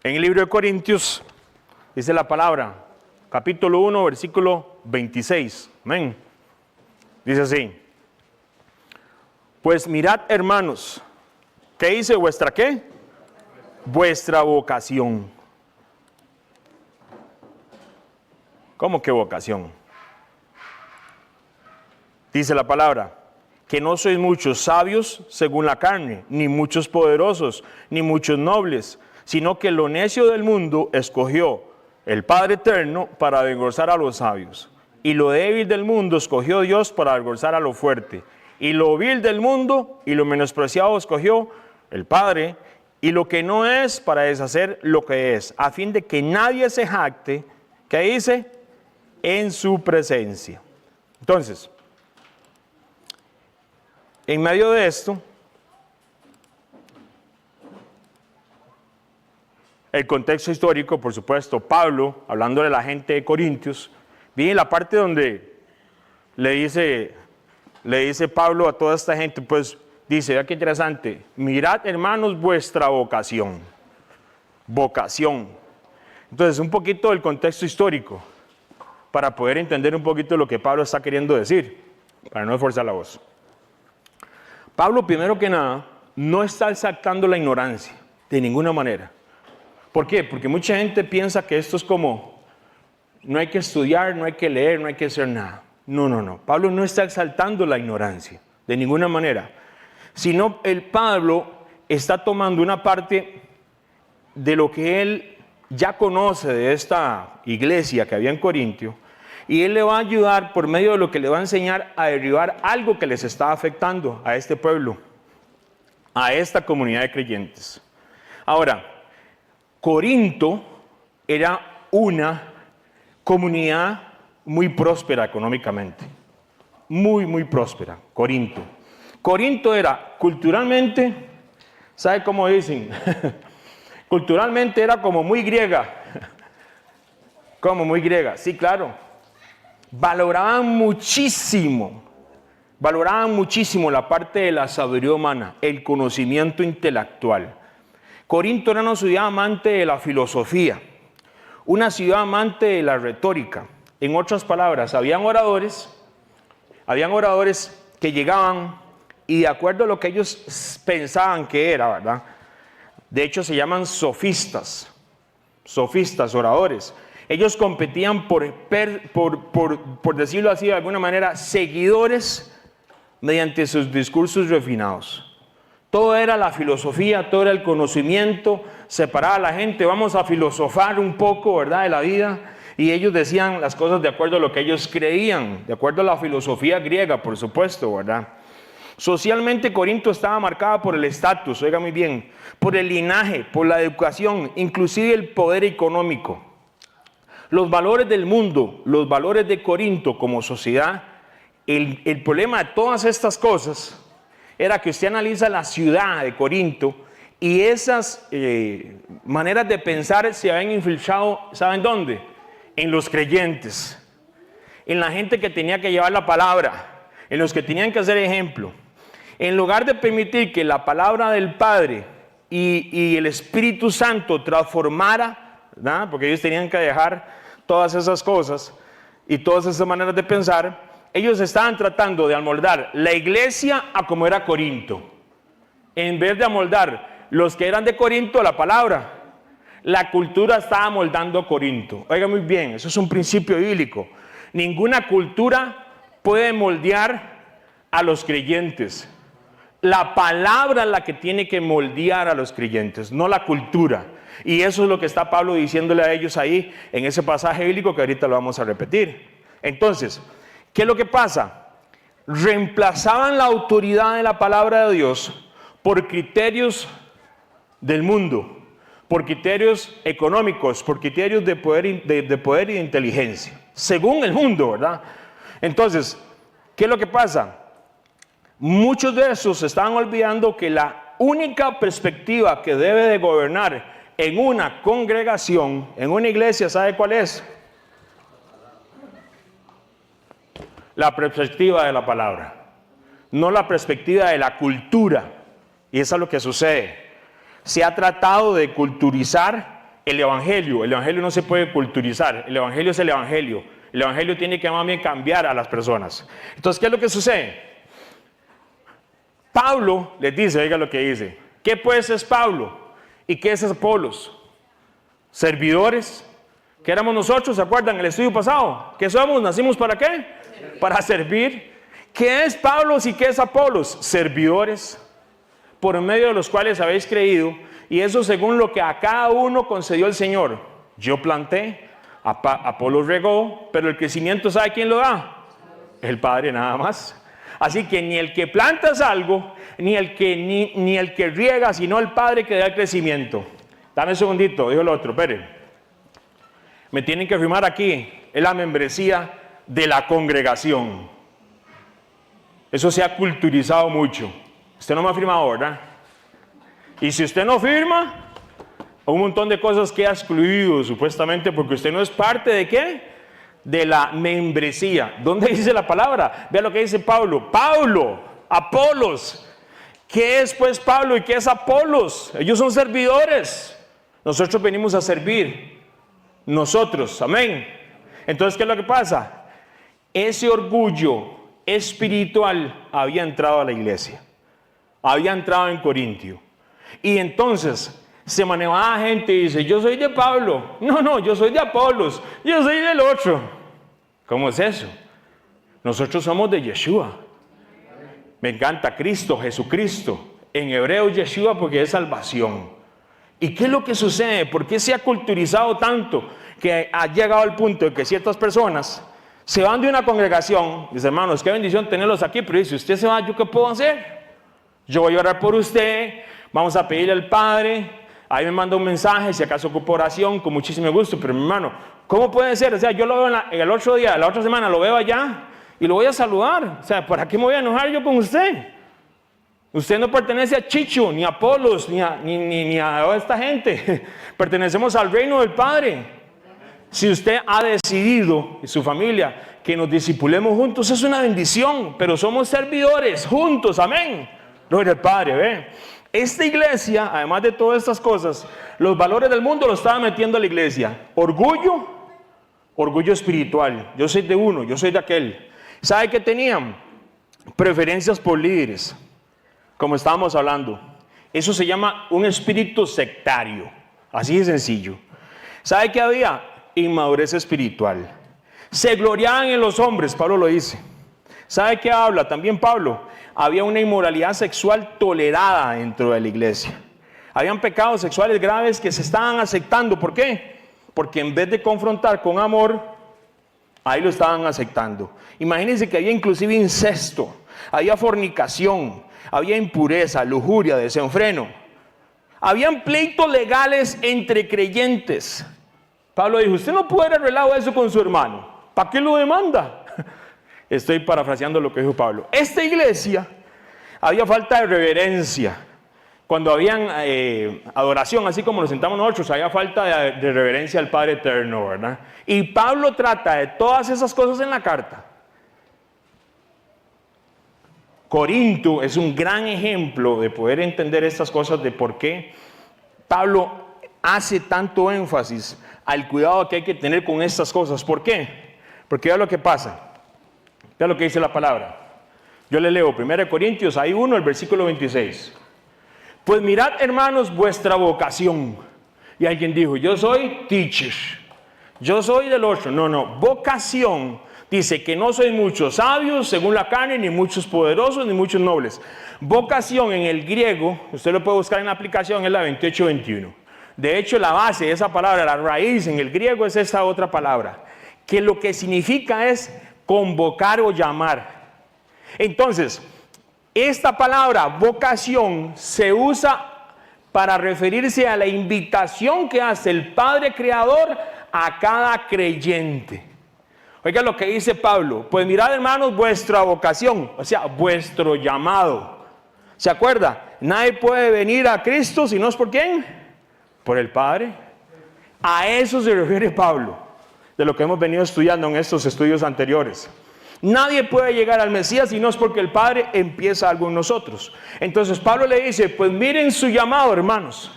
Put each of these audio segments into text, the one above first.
En el libro de Corintios dice la palabra, capítulo 1, versículo 26. Amén. Dice así: pues mirad, hermanos, ¿qué dice vuestra qué? Vuestra vocación. ¿Cómo que vocación? Dice la palabra, que no sois muchos sabios según la carne, ni muchos poderosos, ni muchos nobles, sino que lo necio del mundo escogió el Padre eterno para avergonzar a los sabios. Y lo débil del mundo escogió Dios para avergonzar a lo fuerte. Y lo vil del mundo y lo menospreciado escogió el Padre, y lo que no es para deshacer lo que es, a fin de que nadie se jacte, ¿qué dice? En su presencia. Entonces, en medio de esto, el contexto histórico, por supuesto, Pablo, hablando de la gente de Corintios, viene la parte donde le dice Pablo a toda esta gente, pues dice, vea qué interesante, mirad, hermanos, vuestra vocación. Vocación. Entonces, un poquito del contexto histórico, para poder entender un poquito lo que Pablo está queriendo decir, para no esforzar la voz. Pablo, primero que nada, no está exaltando la ignorancia, de ninguna manera. ¿Por qué? Porque mucha gente piensa que esto es como, no hay que estudiar, no hay que leer, no hay que hacer nada. No. Pablo no está exaltando la ignorancia, de ninguna manera. Sino el Pablo está tomando una parte de lo que él ya conoce de esta iglesia que había en Corintio, y él le va a ayudar por medio de lo que le va a enseñar a derribar algo que les está afectando a este pueblo, a esta comunidad de creyentes. Ahora, Corinto era una comunidad muy próspera económicamente, muy próspera, Corinto. Corinto era culturalmente, ¿sabe cómo dicen? Culturalmente era como muy griega. Como muy griega, sí, claro. Valoraban muchísimo la parte de la sabiduría humana, el conocimiento intelectual. Corinto era una ciudad amante de la filosofía, una ciudad amante de la retórica. En otras palabras, habían oradores que llegaban y de acuerdo a lo que ellos pensaban que era, ¿verdad? De hecho, se llaman sofistas, oradores. Ellos competían por decirlo así de alguna manera, seguidores mediante sus discursos refinados. Todo era la filosofía, todo era el conocimiento, separaba a la gente, vamos a filosofar un poco, ¿verdad?, de la vida. Y ellos decían las cosas de acuerdo a lo que ellos creían, de acuerdo a la filosofía griega, por supuesto, ¿verdad? Socialmente Corinto estaba marcada por el estatus, oiga muy bien, por el linaje, por la educación, inclusive el poder económico. Los valores del mundo, los valores de Corinto como sociedad, el problema de todas estas cosas era que usted analiza la ciudad de Corinto y esas maneras de pensar se habían infiltrado, ¿saben dónde? En los creyentes, en la gente que tenía que llevar la palabra, en los que tenían que hacer ejemplo. En lugar de permitir que la palabra del Padre y el Espíritu Santo transformara, ¿verdad?, porque ellos tenían que dejar todas esas cosas y todas esas maneras de pensar, ellos estaban tratando de amoldar la iglesia a como era Corinto, en vez de amoldar los que eran de Corinto a la palabra. La cultura estaba amoldando Corinto. Oiga muy bien, eso es un principio bíblico. Ninguna cultura puede moldear a los creyentes. La palabra es la que tiene que moldear a los creyentes, no la cultura. Y eso es lo que está Pablo diciéndole a ellos ahí en ese pasaje bíblico que ahorita lo vamos a repetir. Entonces, ¿qué es lo que pasa? Reemplazaban la autoridad de la palabra de Dios por criterios del mundo, por criterios económicos, por criterios de poder y de inteligencia, según el mundo, ¿verdad? Entonces, ¿qué es lo que pasa? Muchos de esos se estaban olvidando que la única perspectiva que debe de gobernar en una congregación, en una iglesia, ¿sabe cuál es? La perspectiva de la palabra, no la perspectiva de la cultura. Y eso es lo que sucede. Se ha tratado de culturizar el evangelio no se puede culturizar, el evangelio es el evangelio tiene que más bien cambiar a las personas. Entonces, ¿qué es lo que sucede? Pablo les dice, oiga lo que dice, ¿qué pues es Pablo? ¿Y qué es Apolos? Servidores, ¿qué éramos nosotros? ¿Se acuerdan el estudio pasado? ¿Qué somos? ¿Nacimos para qué? Para servir. ¿Qué es Pablo y qué es Apolos? Servidores, por medio de los cuales habéis creído, y eso según lo que a cada uno concedió el Señor. Yo planté, Apolos regó, pero el crecimiento, ¿sabe quién lo da? El Padre nada más. Así que ni el que planta es algo, ni el que riega, sino el Padre que da el crecimiento. Dame un segundito, dijo el otro, espere. Me tienen que firmar aquí, es la membresía de la congregación. Eso se ha culturizado mucho. Usted no me ha firmado, ¿verdad? Y si usted no firma, un montón de cosas queda excluido, supuestamente, porque usted no es parte de ¿qué? De la membresía. ¿Dónde dice la palabra? Vea lo que dice Pablo. Pablo, Apolos. ¿Qué es pues Pablo y qué es Apolos? Ellos son servidores. Nosotros venimos a servir. Nosotros, amén. Entonces, ¿qué es lo que pasa? Ese orgullo espiritual había entrado a la iglesia. Había entrado en Corintio. Y entonces se manejaba gente y dice, yo soy de Pablo. No, yo soy de Apolos. Yo soy del otro. ¿Cómo es eso? Nosotros somos de Yeshua. Me encanta Cristo, Jesucristo. En hebreo Yeshua porque es salvación. ¿Y qué es lo que sucede? ¿Por qué se ha culturizado tanto que ha llegado al punto de que ciertas personas se van de una congregación? Dice, hermanos, qué bendición tenerlos aquí, pero dice, usted se va, ¿yo qué puedo hacer? Yo voy a orar por usted, vamos a pedirle al Padre. Ahí me manda un mensaje, si acaso ocupo oración, con muchísimo gusto, pero mi hermano, ¿cómo puede ser? O sea, yo lo veo el otro día, la otra semana, lo veo allá y lo voy a saludar. O sea, ¿para qué me voy a enojar yo con usted? Usted no pertenece a Chicho, ni a Apolos, ni a esta gente. Pertenecemos al reino del Padre. Si usted ha decidido, y su familia, que nos discipulemos juntos, es una bendición, pero somos servidores juntos, amén. Gloria al Padre, ¿ve? Esta iglesia, además de todas estas cosas, los valores del mundo lo estaba metiendo a la iglesia. Orgullo espiritual. Yo soy de uno, yo soy de aquel. ¿Sabe qué tenían? Preferencias por líderes, como estábamos hablando. Eso se llama un espíritu sectario. Así de sencillo. ¿Sabe qué había? Inmadurez espiritual. Se gloriaban en los hombres, Pablo lo dice. ¿Sabe qué habla? También Pablo. Había una inmoralidad sexual tolerada dentro de la iglesia. Habían pecados sexuales graves que se estaban aceptando. ¿Por qué? Porque en vez de confrontar con amor, ahí lo estaban aceptando. Imagínense que había inclusive incesto, había fornicación, había impureza, lujuria, desenfreno. Habían pleitos legales entre creyentes. Pablo dijo, usted no puede haber arreglado eso con su hermano. ¿Para qué lo demanda? Estoy parafraseando lo que dijo Pablo. Esta iglesia había falta de reverencia. Cuando habían adoración, así como nos sentamos nosotros, había falta de reverencia al Padre Eterno, ¿verdad? Y Pablo trata de todas esas cosas en la carta. Corinto es un gran ejemplo de poder entender estas cosas, de por qué Pablo hace tanto énfasis al cuidado que hay que tener con estas cosas. ¿Por qué? Porque vea lo que pasa. Vea lo que dice la palabra. Yo le leo 1 Corintios, ahí 1, el versículo 26. Pues mirad, hermanos, vuestra vocación. Y alguien dijo, yo soy teacher, yo soy del otro. No, vocación dice que no soy muchos sabios según la carne, ni muchos poderosos, ni muchos nobles. Vocación en el griego, usted lo puede buscar en la aplicación, es la 28-21. De hecho, la base de esa palabra, la raíz en el griego es esta otra palabra, que lo que significa es convocar o llamar. Entonces, esta palabra vocación se usa para referirse a la invitación que hace el Padre Creador a cada creyente. Oiga lo que dice Pablo, pues mirad, hermanos, vuestra vocación, o sea, vuestro llamado. ¿Se acuerda? Nadie puede venir a Cristo si no es por ¿quién? Por el Padre. A eso se refiere Pablo, de lo que hemos venido estudiando en estos estudios anteriores. Nadie puede llegar al Mesías si no es porque el Padre empieza algo en nosotros. Entonces Pablo le dice, pues miren su llamado, hermanos.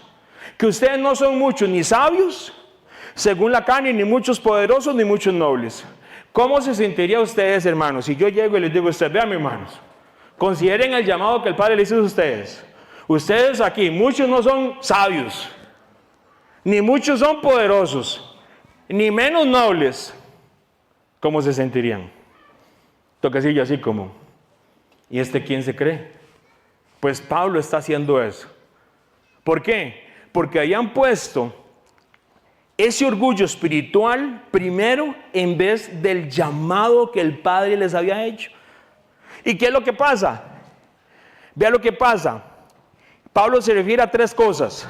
que ustedes no son muchos ni sabios, según la carne, ni muchos poderosos, ni muchos nobles. ¿Cómo se sentirían ustedes, hermanos, si yo llego y les digo a ustedes, vean, hermanos, consideren el llamado que el Padre les hizo a ustedes? Ustedes aquí, muchos no son sabios, ni muchos son poderosos, ni menos nobles. ¿Cómo se sentirían? Toquecillo así como, ¿y este quién se cree? Pues Pablo está haciendo eso. ¿Por qué? Porque habían puesto ese orgullo espiritual primero en vez del llamado que el Padre les había hecho. ¿Y qué es lo que pasa? Vea lo que pasa. Pablo se refiere a tres cosas.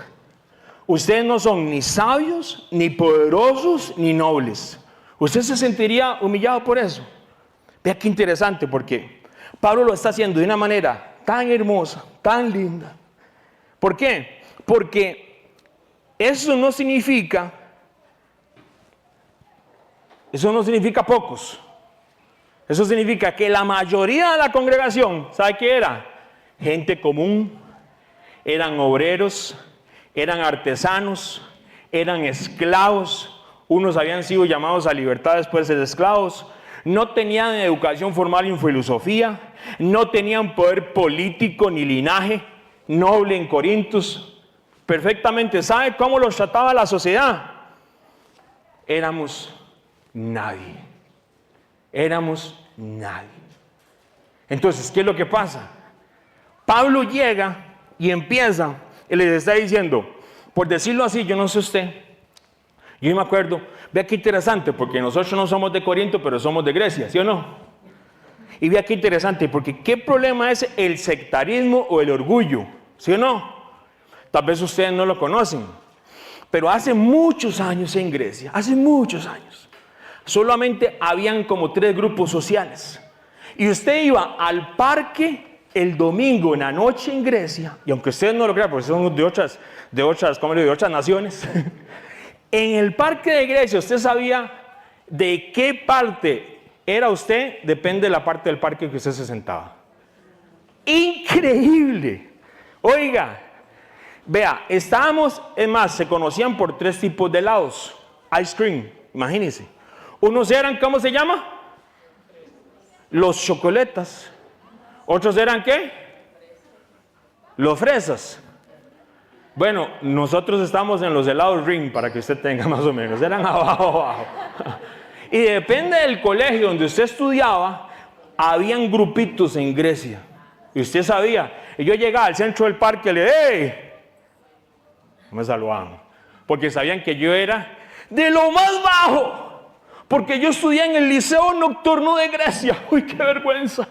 Ustedes no son ni sabios, ni poderosos, ni nobles. ¿Usted se sentiría humillado por eso? Vea qué interesante, porque Pablo lo está haciendo de una manera tan hermosa, tan linda. ¿Por qué? Porque eso no significa pocos. Eso significa que la mayoría de la congregación, ¿sabe qué era? Gente común, eran obreros, eran artesanos, eran esclavos. Unos habían sido llamados a libertad después de ser esclavos. No tenían educación formal ni filosofía. No tenían poder político ni linaje noble en Corintios. Perfectamente, ¿sabe cómo los trataba la sociedad? Éramos nadie. Éramos nadie. Entonces, ¿qué es lo que pasa? Pablo llega y empieza y les está diciendo, por decirlo así, yo no sé usted, yo me acuerdo, vea qué interesante, porque nosotros no somos de Corinto, pero somos de Grecia, ¿sí o no? Y vea qué interesante, porque ¿qué problema es el sectarismo o el orgullo? ¿Sí o no? Tal vez ustedes no lo conocen, pero hace muchos años en Grecia, hace muchos años, solamente habían como 3 grupos sociales. Y usted iba al parque el domingo en la noche en Grecia, y aunque ustedes no lo crean, porque son de otras naciones, en el parque de Grecia usted sabía de qué parte era usted, depende de la parte del parque que usted se sentaba. Increíble. Oiga, vea, estábamos, es más, se conocían por 3 tipos de helados. Ice cream, imagínense. Unos eran, ¿cómo se llama? Los chocoletas. Otros eran, ¿qué? Los fresas. Bueno, nosotros estamos en los helados ring, para que usted tenga más o menos. Eran abajo. Y depende del colegio donde usted estudiaba, habían grupitos en Grecia. Y usted sabía. Y yo llegaba al centro del parque y le dije, ¡hey! No me saludaban. Porque sabían que yo era de lo más bajo. Porque yo estudié en el Liceo Nocturno de Grecia. ¡Uy, qué vergüenza!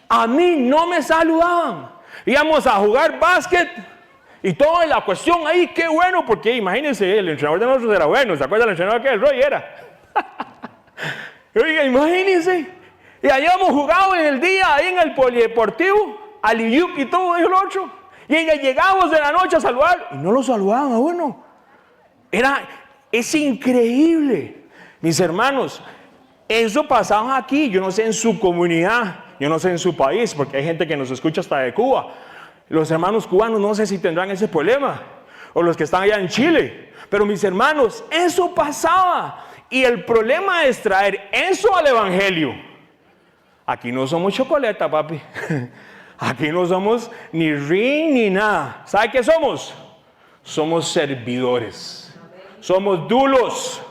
A mí no me saludaban. Íbamos a jugar básquet y toda la cuestión ahí, qué bueno, porque imagínense, el entrenador de nosotros era bueno. ¿Se acuerdan del entrenador que el Roy era? Oiga, imagínense. Y allá hemos jugado en el día, ahí en el polideportivo, aliyup y todo, dijo el otro. Y llegábamos de la noche a saludar y no lo saludaban a uno. Es increíble. Mis hermanos, eso pasaba aquí, yo no sé en su comunidad, yo no sé en su país, porque hay gente que nos escucha hasta de Cuba. Los hermanos cubanos no sé si tendrán ese problema, o los que están allá en Chile. Pero mis hermanos, eso pasaba. Y el problema es traer eso al evangelio. Aquí no somos chocolate, papi. Aquí no somos ni ring ni nada. ¿Sabe qué somos? Somos servidores. Somos dulos.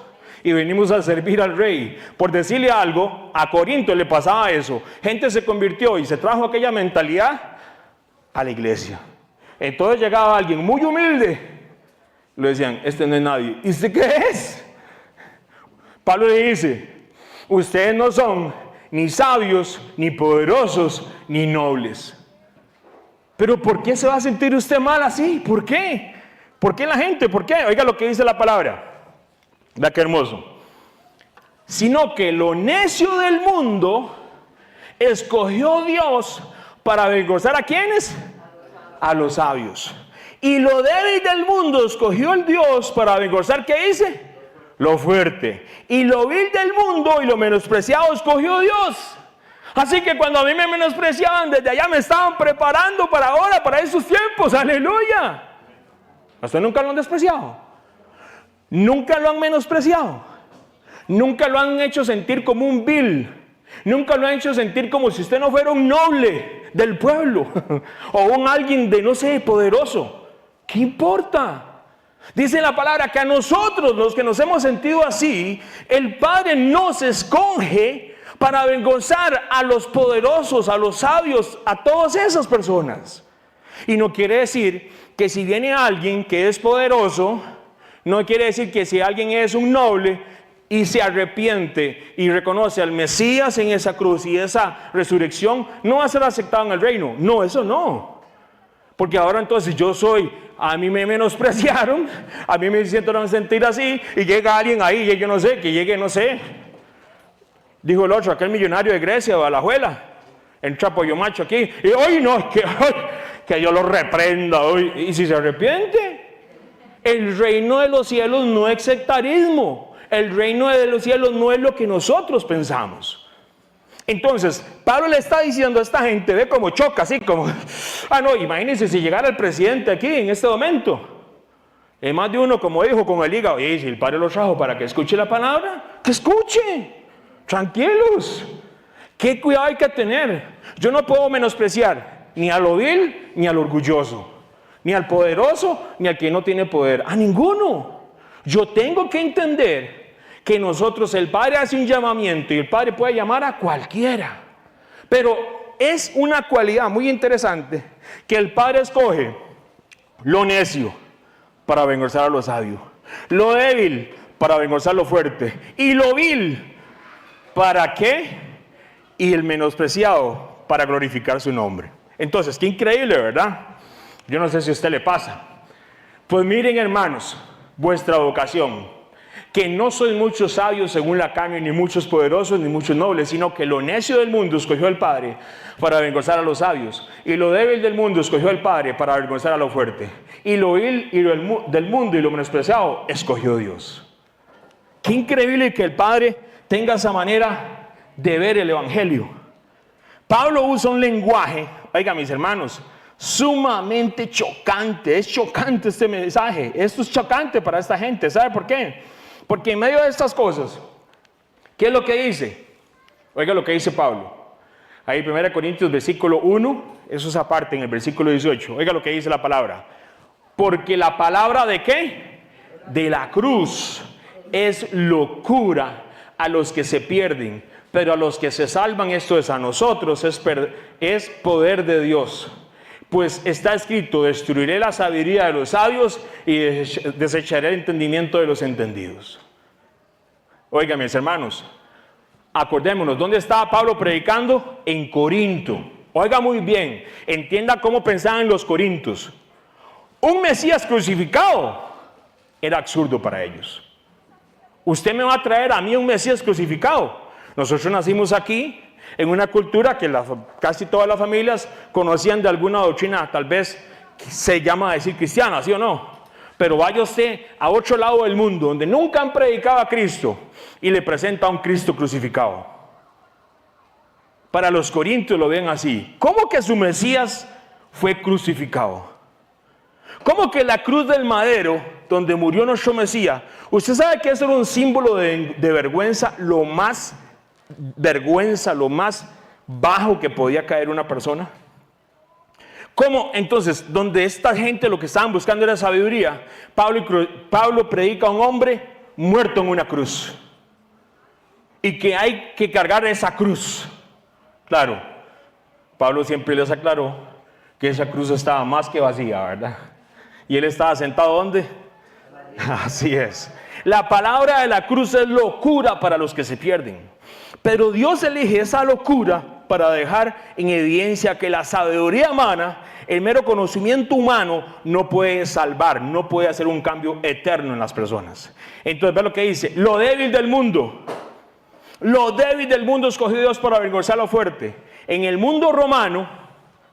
Y venimos a servir al rey. Por decirle algo, a Corinto le pasaba eso. Gente se convirtió y se trajo aquella mentalidad a la iglesia. Entonces llegaba alguien muy humilde. Le decían, este no es nadie. ¿Y usted qué es? Pablo le dice, ustedes no son ni sabios, ni poderosos, ni nobles. Pero ¿por qué se va a sentir usted mal así? ¿Por qué? ¿Por qué la gente? ¿Por qué? Oiga lo que dice la palabra. Vea qué hermoso. Sino que lo necio del mundo escogió Dios para avergonzar ¿a quiénes? A los sabios. Y lo débil del mundo escogió el Dios para avergonzar ¿qué dice? Lo fuerte. Y lo vil del mundo y lo menospreciado escogió Dios. Así que cuando a mí me menospreciaban, desde allá me estaban preparando para ahora, para esos tiempos. ¡Aleluya! ¿A usted nunca lo han despreciado? ¿Nunca lo han menospreciado? ¿Nunca lo han hecho sentir como un vil? ¿Nunca lo han hecho sentir como si usted no fuera un noble del pueblo? O un alguien de, no sé, poderoso. ¿Qué importa? Dice la palabra que a nosotros, los que nos hemos sentido así, el Padre nos escoge para avergonzar a los poderosos, a los sabios, a todas esas personas. Y no quiere decir que si viene alguien que es poderoso, no quiere decir que si alguien es un noble y se arrepiente y reconoce al Mesías en esa cruz y esa resurrección, no va a ser aceptado en el reino. No, eso no. Porque ahora entonces a mí me menospreciaron, a mí me hicieron sentir así, y llega alguien ahí, y yo no sé, que llegue, no sé. Dijo el otro, aquel millonario de Grecia, o Alajuela, entra Pollo Macho aquí, y hoy no, que yo lo reprenda hoy. Y si se arrepiente, el reino de los cielos no es sectarismo, el reino de los cielos no es lo que nosotros pensamos. Entonces, Pablo le está diciendo a esta gente, ve cómo choca, así como, no, imagínense si llegara el presidente aquí en este momento. Hay más de uno, como dijo, con el hígado, y si el Padre lo trajo para que escuche la palabra, que escuche, tranquilos. ¿Qué cuidado hay que tener? Yo no puedo menospreciar ni a lo vil, ni al orgulloso, ni al poderoso, ni al que no tiene poder, a ninguno. Yo tengo que entender que nosotros, el Padre hace un llamamiento y el Padre puede llamar a cualquiera. Pero es una cualidad muy interesante que el Padre escoge lo necio para avergonzar a lo sabio, lo débil para avergonzar lo fuerte, y lo vil ¿para qué? Y el menospreciado para glorificar su nombre. Entonces, qué increíble, ¿verdad? Yo no sé si a usted le pasa. Pues miren, hermanos, vuestra vocación, que no sois muchos sabios según la carne, ni muchos poderosos, ni muchos nobles, sino que lo necio del mundo escogió el Padre para avergonzar a los sabios, y lo débil del mundo escogió el Padre para avergonzar a lo fuerte, y lo vil y del mundo y lo menospreciado escogió Dios. Qué increíble que el Padre tenga esa manera de ver el Evangelio. Pablo usa un lenguaje, oiga mis hermanos, sumamente chocante. Es chocante este mensaje. Esto es chocante para esta gente. ¿Sabe por qué? Porque en medio de estas cosas, ¿qué es lo que dice? Oiga lo que dice Pablo. Ahí 1 Corintios versículo 1, eso es aparte en el versículo 18. Oiga lo que dice la palabra. Porque la palabra ¿de qué? De la cruz es locura a los que se pierden, pero a los que se salvan, esto es a nosotros, es poder de Dios. Pues está escrito, destruiré la sabiduría de los sabios y desecharé el entendimiento de los entendidos. Oigan, mis hermanos, acordémonos, ¿dónde estaba Pablo predicando? En Corinto. Oiga muy bien, entienda cómo pensaban los corintios. Un Mesías crucificado era absurdo para ellos. Usted me va a traer a mí un Mesías crucificado. Nosotros nacimos aquí en una cultura que casi todas las familias conocían de alguna doctrina, tal vez se llama decir cristiana, ¿sí o no? Pero vaya usted a otro lado del mundo donde nunca han predicado a Cristo y le presenta a un Cristo crucificado. Para los corintios lo ven así. ¿Cómo que su Mesías fue crucificado? ¿Cómo que la cruz del madero donde murió nuestro Mesías? Usted sabe que eso era un símbolo de vergüenza, lo más bajo que podía caer una persona. ¿Cómo? Entonces, donde esta gente lo que estaban buscando era sabiduría, Pablo predica a un hombre muerto en una cruz y que hay que cargar esa cruz. Claro, Pablo siempre les aclaró que esa cruz estaba más que vacía, ¿verdad? Y él estaba sentado ¿dónde? Así es. La palabra de la cruz es locura para los que se pierden. Pero Dios elige esa locura para dejar en evidencia que la sabiduría humana, el mero conocimiento humano, no puede salvar, no puede hacer un cambio eterno en las personas. Entonces, ve lo que dice: lo débil del mundo escogió Dios para avergonzar lo fuerte. En el mundo romano,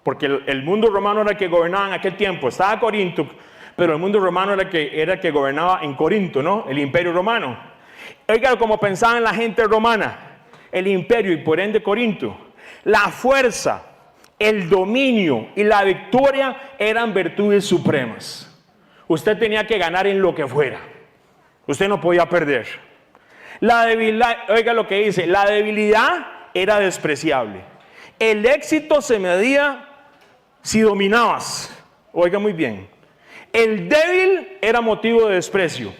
porque el mundo romano era el que gobernaba en aquel tiempo, estaba Corinto, pero el mundo romano era el que gobernaba en Corinto, ¿no? El imperio romano. Oiga cómo pensaban la gente romana, el imperio y por ende Corinto. La fuerza, el dominio y la victoria eran virtudes supremas. Usted tenía que ganar en lo que fuera. Usted no podía perder. La debilidad, oiga lo que dice, la debilidad era despreciable. El éxito se medía si dominabas. Oiga muy bien. El débil era motivo de desprecio.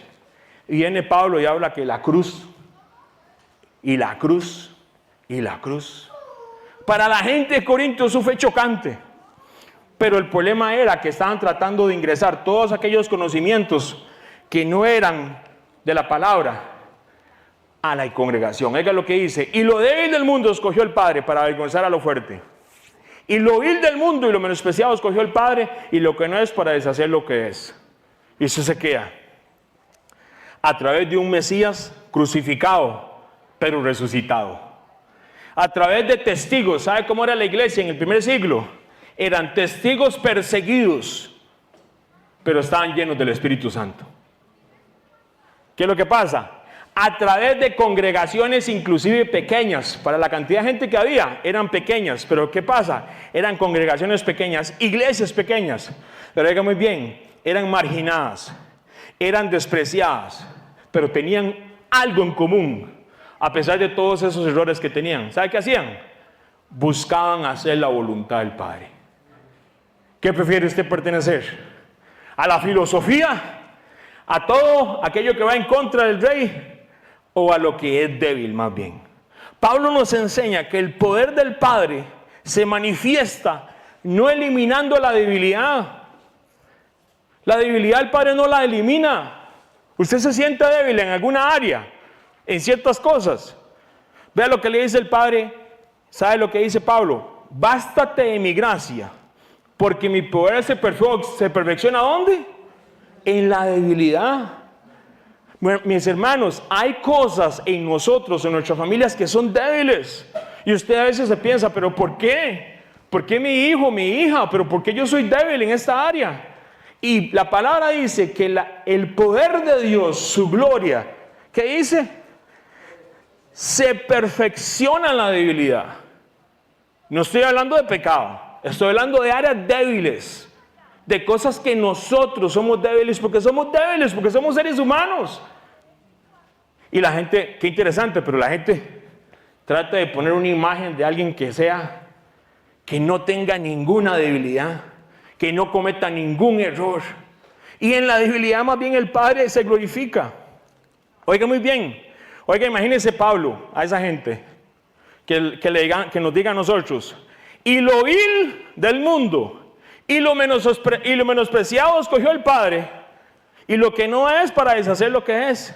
Y viene Pablo y habla que la cruz, y la cruz, y la cruz. Para la gente de Corinto eso fue chocante. Pero el problema era que estaban tratando de ingresar todos aquellos conocimientos que no eran de la palabra a la congregación. Oiga lo que dice. Y lo débil del mundo escogió el Padre para avergonzar a lo fuerte. Y lo vil del mundo y lo menospreciado escogió el Padre, y lo que no es para deshacer lo que es. Y eso se queda a través de un Mesías crucificado, pero resucitado. A través de testigos. ¿Sabe cómo era la iglesia en el primer siglo? Eran testigos perseguidos, pero estaban llenos del Espíritu Santo. ¿Qué es lo que pasa? A través de congregaciones inclusive pequeñas, para la cantidad de gente que había, eran pequeñas, pero ¿qué pasa? Eran congregaciones pequeñas, iglesias pequeñas, pero oigan muy bien, eran marginadas, eran despreciadas, pero tenían algo en común, a pesar de todos esos errores que tenían. ¿Sabe qué hacían? Buscaban hacer la voluntad del Padre. ¿Qué prefiere usted pertenecer? ¿A la filosofía? ¿A todo aquello que va en contra del rey? ¿O a lo que es débil más bien? Pablo nos enseña que el poder del Padre se manifiesta no eliminando la debilidad. La debilidad el Padre no la elimina. Usted se siente débil en alguna área, en ciertas cosas. Vea lo que le dice el Padre. ¿Sabe lo que dice Pablo? Bástate de mi gracia, porque mi poder se perfecciona ¿dónde? En la debilidad. Bueno, mis hermanos, hay cosas en nosotros, en nuestras familias que son débiles. Y usted a veces se piensa, ¿pero por qué? ¿Por qué mi hijo, mi hija? ¿Pero por qué yo soy débil en esta área? Y la palabra dice que el poder de Dios, su gloria, ¿qué dice? Se perfecciona en la debilidad. No estoy hablando de pecado, estoy hablando de áreas débiles. De cosas que nosotros somos débiles porque somos seres humanos. Y la gente, qué interesante, pero la gente trata de poner una imagen de alguien que no tenga ninguna debilidad, que no cometa ningún error. Y en la debilidad más bien el Padre se glorifica. Oiga muy bien, oiga, imagínese Pablo a esa gente que nos diga a nosotros, y lo vil del mundo y lo menospreciado escogió el Padre, y lo que no es para deshacer lo que es.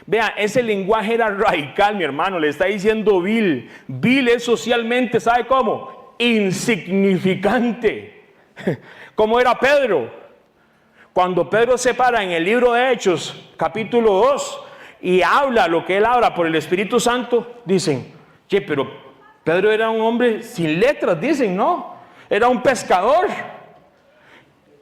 Vea, ese lenguaje era radical, mi hermano. Le está diciendo vil. Vil es socialmente, ¿sabe cómo? Insignificante. ¿Cómo era Pedro? Cuando Pedro se para en el libro de Hechos, capítulo 2, y habla lo que él habla por el Espíritu Santo, dicen, che, pero Pedro era un hombre sin letras, dicen, ¿no? Era un pescador.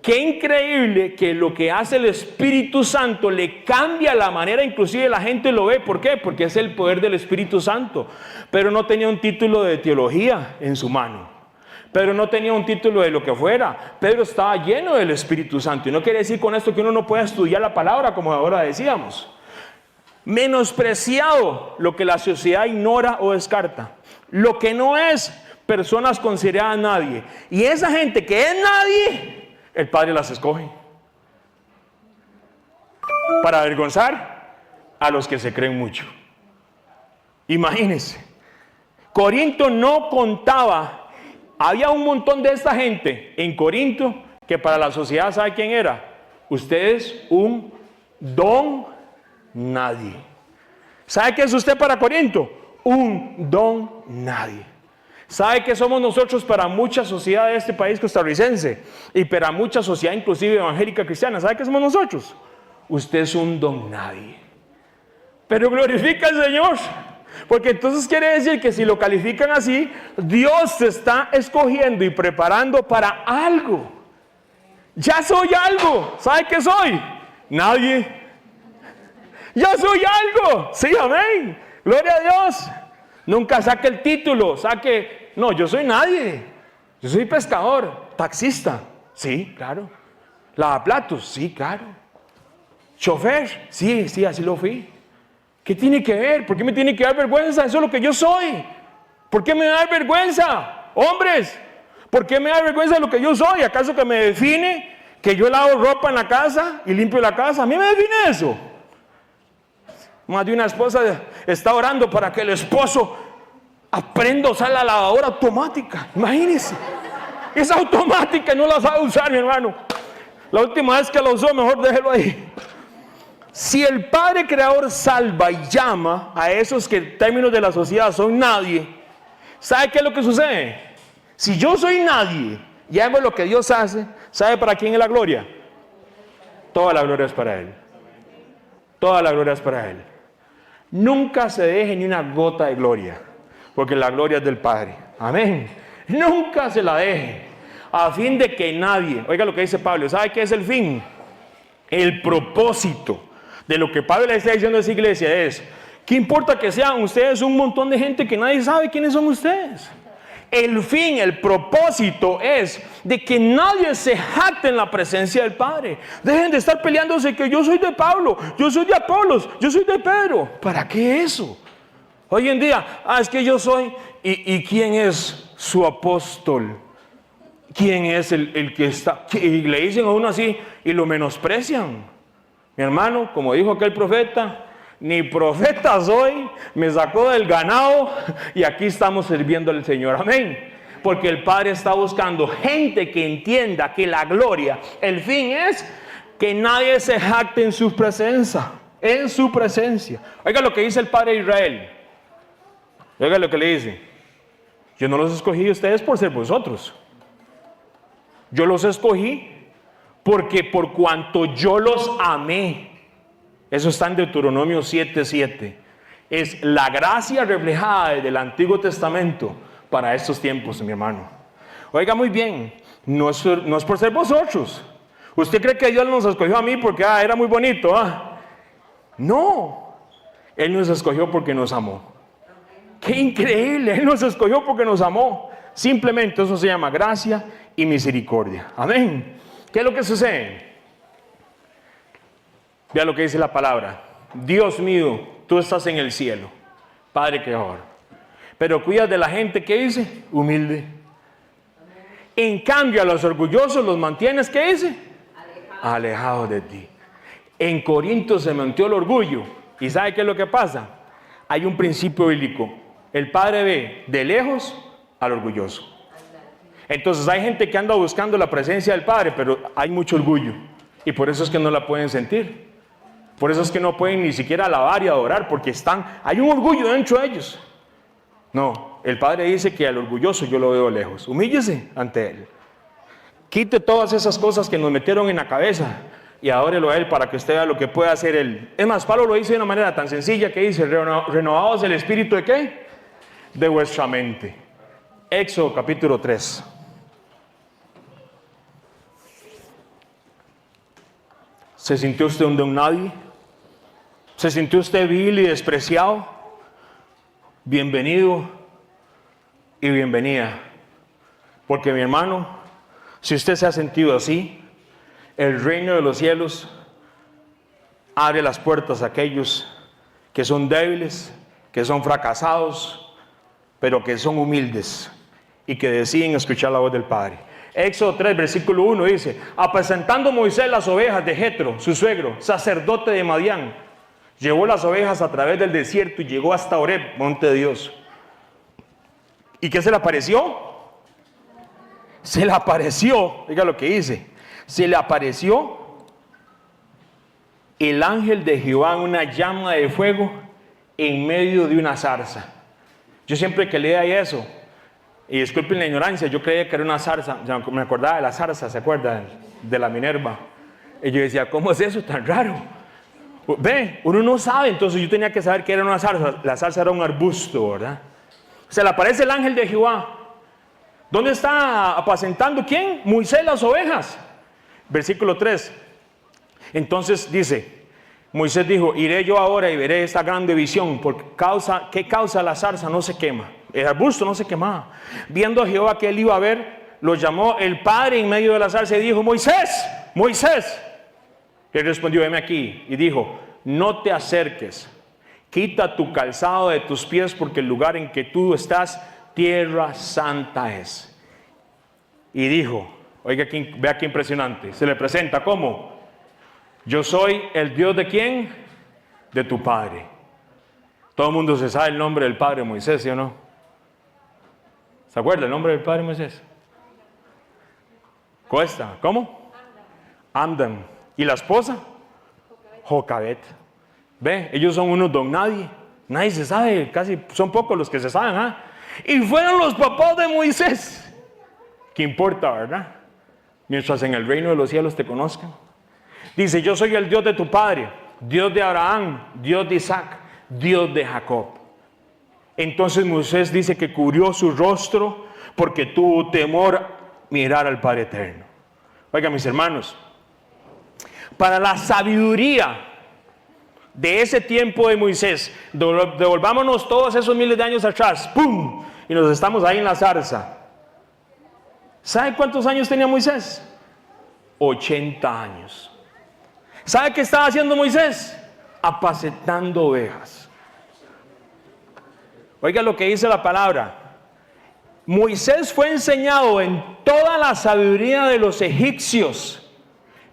Qué increíble que lo que hace el Espíritu Santo le cambia la manera, inclusive la gente lo ve. ¿Por qué? Porque es el poder del Espíritu Santo. Pero no tenía un título de teología en su mano. Pedro no tenía un título de lo que fuera. Pedro estaba lleno del Espíritu Santo. Y no quiere decir con esto que uno no pueda estudiar la palabra, como ahora decíamos. Menospreciado, lo que la sociedad ignora o descarta. Lo que no es, personas consideradas nadie. Y esa gente que es nadie, el Padre las escoge para avergonzar a los que se creen mucho. Imagínense, Corinto no contaba. Había un montón de esta gente en Corinto que para la sociedad, ¿sabe quién era? Usted es un don nadie. ¿Sabe qué es usted para Corinto? Un don nadie. ¿Sabe qué somos nosotros para mucha sociedad de este país costarricense? Y para mucha sociedad inclusive evangélica cristiana. ¿Sabe qué somos nosotros? Usted es un don nadie. Pero glorifica al Señor. Porque entonces quiere decir que si lo califican así, Dios se está escogiendo y preparando para algo. Ya soy algo. ¿Sabe qué soy? Nadie. Ya soy algo. Sí, amén. Gloria a Dios. Nunca saque el título, no, yo soy nadie. Yo soy pescador, taxista. Sí, claro. Lavaplatos, sí, claro. Chofer, sí, así lo fui. ¿Qué tiene que ver? ¿Por qué me tiene que dar vergüenza? Eso es lo que yo soy. ¿Por qué me da vergüenza? Hombres, ¿por qué me da vergüenza lo que yo soy? ¿Acaso que me define que yo lavo ropa en la casa y limpio la casa? ¿A mí me define eso? Más de una esposa está orando para que el esposo aprenda a usar la lavadora automática. Imagínense. Es automática y no la sabe usar, mi hermano. La última vez que la usó, mejor déjelo ahí. Si el Padre Creador salva y llama a esos que en términos de la sociedad son nadie, ¿sabe qué es lo que sucede? Si yo soy nadie y hago lo que Dios hace, ¿sabe para quién es la gloria? Toda la gloria es para Él. Toda la gloria es para Él. Nunca se deje ni una gota de gloria, porque la gloria es del Padre. Amén. Nunca se la deje, a fin de que nadie, oiga lo que dice Pablo, ¿sabe qué es el fin? El propósito de lo que Pablo le está diciendo a esa iglesia es, ¿qué importa que sean ustedes un montón de gente que nadie sabe quiénes son ustedes? El fin, el propósito es de que nadie se jacte en la presencia del Padre. Dejen de estar peleándose que yo soy de Pablo, yo soy de Apolos, yo soy de Pedro. ¿Para qué eso? Hoy en día, es que yo soy, ¿y quién es su apóstol? ¿Quién es el que está? Y le dicen a uno así y lo menosprecian. Mi hermano, como dijo aquel profeta, ni profeta soy, me sacó del ganado y aquí estamos sirviendo al Señor. Amén. Porque el Padre está buscando gente que entienda que la gloria, el fin es que nadie se jacte en su presencia. En su presencia. Oiga lo que dice el Padre de Israel. Oiga lo que le dice. Yo no los escogí a ustedes por ser vosotros. Yo los escogí porque por cuanto yo los amé. Eso está en Deuteronomio 7:7. Es la gracia reflejada desde el Antiguo Testamento para estos tiempos, mi hermano. Oiga muy bien, no es por ser vosotros. ¿Usted cree que Dios nos escogió a mí porque era muy bonito? No, Él nos escogió porque nos amó. ¡Qué increíble! Él nos escogió porque nos amó. Simplemente eso se llama gracia y misericordia. Amén. ¿Qué es lo que sucede? Vea lo que dice la palabra. Dios mío, tú estás en el cielo, Padre Creador. Pero cuidas de la gente, ¿qué dice? Humilde. En cambio a los orgullosos los mantienes, ¿qué dice? Alejados de ti. En Corinto se metió el orgullo. ¿Y sabe qué es lo que pasa? Hay un principio bíblico. El Padre ve de lejos al orgulloso. Entonces hay gente que anda buscando la presencia del Padre, pero hay mucho orgullo. Y por eso es que no la pueden sentir. Por eso es que no pueden ni siquiera alabar y adorar, porque hay un orgullo dentro de ellos. No, el Padre dice que al orgulloso yo lo veo lejos. Humíllese ante Él. Quite todas esas cosas que nos metieron en la cabeza y adórelo a Él para que usted vea lo que puede hacer Él. Es más, Pablo lo dice de una manera tan sencilla que dice, renovados el espíritu ¿de qué? De vuestra mente. Éxodo capítulo 3. ¿Se sintió usted un don nadie? ¿Se sintió usted vil y despreciado? Bienvenido y bienvenida. Porque mi hermano, si usted se ha sentido así, el reino de los cielos abre las puertas a aquellos que son débiles, que son fracasados, pero que son humildes y que deciden escuchar la voz del Padre. Éxodo 3, versículo 1 dice, apacentando Moisés las ovejas de Jetro, su suegro, sacerdote de Madián, llevó las ovejas a través del desierto y llegó hasta Horeb, monte de Dios. ¿Y qué se le apareció? Se le apareció, diga lo que dice, se le apareció el ángel de Jehová en una llama de fuego en medio de una zarza. Yo siempre que leía eso, y disculpen la ignorancia, yo creía que era una zarza, ya me acordaba de la zarza, ¿se acuerdan? De la Minerva. Y yo decía, ¿cómo es eso tan raro? Ve, uno no sabe, entonces yo tenía que saber que era una zarza. La zarza era un arbusto, ¿verdad? Se le aparece el ángel de Jehová. ¿Dónde está apacentando quién? Moisés las ovejas. Versículo 3. Entonces dice, Moisés dijo, iré yo ahora y veré esta grande visión, porque ¿qué causa la zarza? No se quema. El arbusto no se quemaba. Viendo a Jehová que él iba a ver, lo llamó el Padre en medio de la zarza y dijo, Moisés, Moisés, le respondió, heme aquí, y dijo, no te acerques, quita tu calzado de tus pies, porque el lugar en que tú estás, tierra santa es. Y dijo, oiga, vea qué impresionante, se le presenta como, yo soy el Dios de ¿quién? De tu padre. Todo el mundo se sabe el nombre del padre Moisés, ¿sí o no? ¿Se acuerda el nombre del padre Moisés? Cuesta, ¿cómo? Amdan. ¿Y la esposa? Jocabet. Ve, ellos son unos don nadie. Nadie se sabe, casi son pocos los que se saben, ¿ah? Y fueron los papás de Moisés. ¿Qué importa, verdad? Mientras en el reino de los cielos te conozcan. Dice, yo soy el Dios de tu padre, Dios de Abraham, Dios de Isaac, Dios de Jacob. Entonces Moisés dice que cubrió su rostro porque tuvo temor mirar al Padre Eterno. Oigan, mis hermanos, para la sabiduría de ese tiempo de Moisés, devolvámonos todos esos miles de años atrás, ¡pum! Y nos estamos ahí en la zarza. ¿Sabe cuántos años tenía Moisés? 80 años. ¿Sabe qué estaba haciendo Moisés? Apacentando ovejas. Oiga lo que dice la palabra. Moisés fue enseñado en toda la sabiduría de los egipcios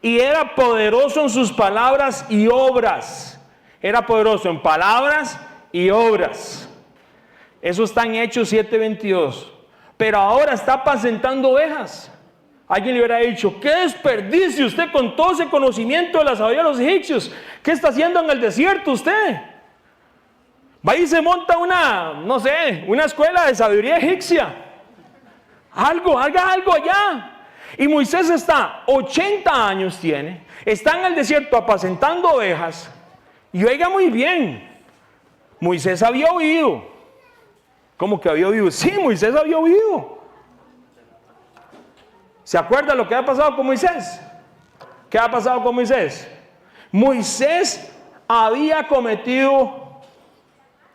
y era poderoso en sus palabras y obras. Era poderoso en palabras y obras. Eso está en Hechos 7:22. Pero ahora está apacentando ovejas. Alguien le hubiera dicho, ¿qué desperdicio usted con todo ese conocimiento de la sabiduría de los egipcios? ¿Qué está haciendo en el desierto usted? Va y se monta una escuela de sabiduría egipcia. Haga algo allá. Y Moisés está, 80 años tiene, está en el desierto apacentando ovejas. Y oiga muy bien, Moisés había oído. ¿Cómo que había oído? Sí, Moisés había oído. ¿Se acuerda lo que ha pasado con Moisés? ¿Qué ha pasado con Moisés? Moisés había cometido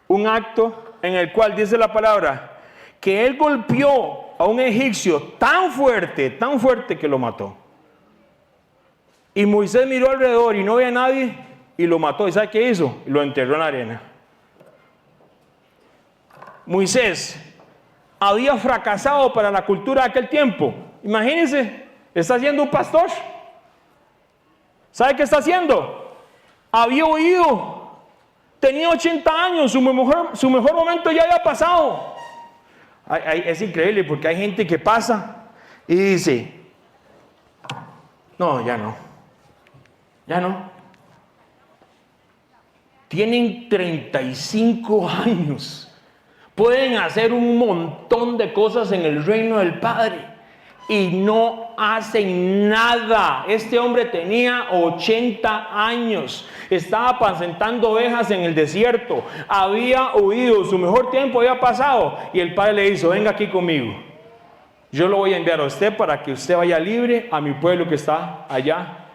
un acto en el cual dice la palabra que él golpeó a un egipcio tan fuerte que lo mató. Y Moisés miró alrededor y no veía a nadie y lo mató. ¿Y sabe qué hizo? Lo enterró en la arena. Moisés había fracasado para la cultura de aquel tiempo. Imagínense, está siendo un pastor. ¿Sabe qué está haciendo? Había oído. Tenía 80 años, su mejor momento ya había pasado. Es increíble porque hay gente que pasa y dice, no, ya no. Tienen 35 años. Pueden hacer un montón de cosas en el reino del Padre y no hacen nada. Este hombre tenía 80 años, estaba apacentando ovejas en el desierto, había huido, su mejor tiempo había pasado y el Padre le dijo, venga aquí conmigo. Yo lo voy a enviar a usted para que usted vaya libre a mi pueblo que está allá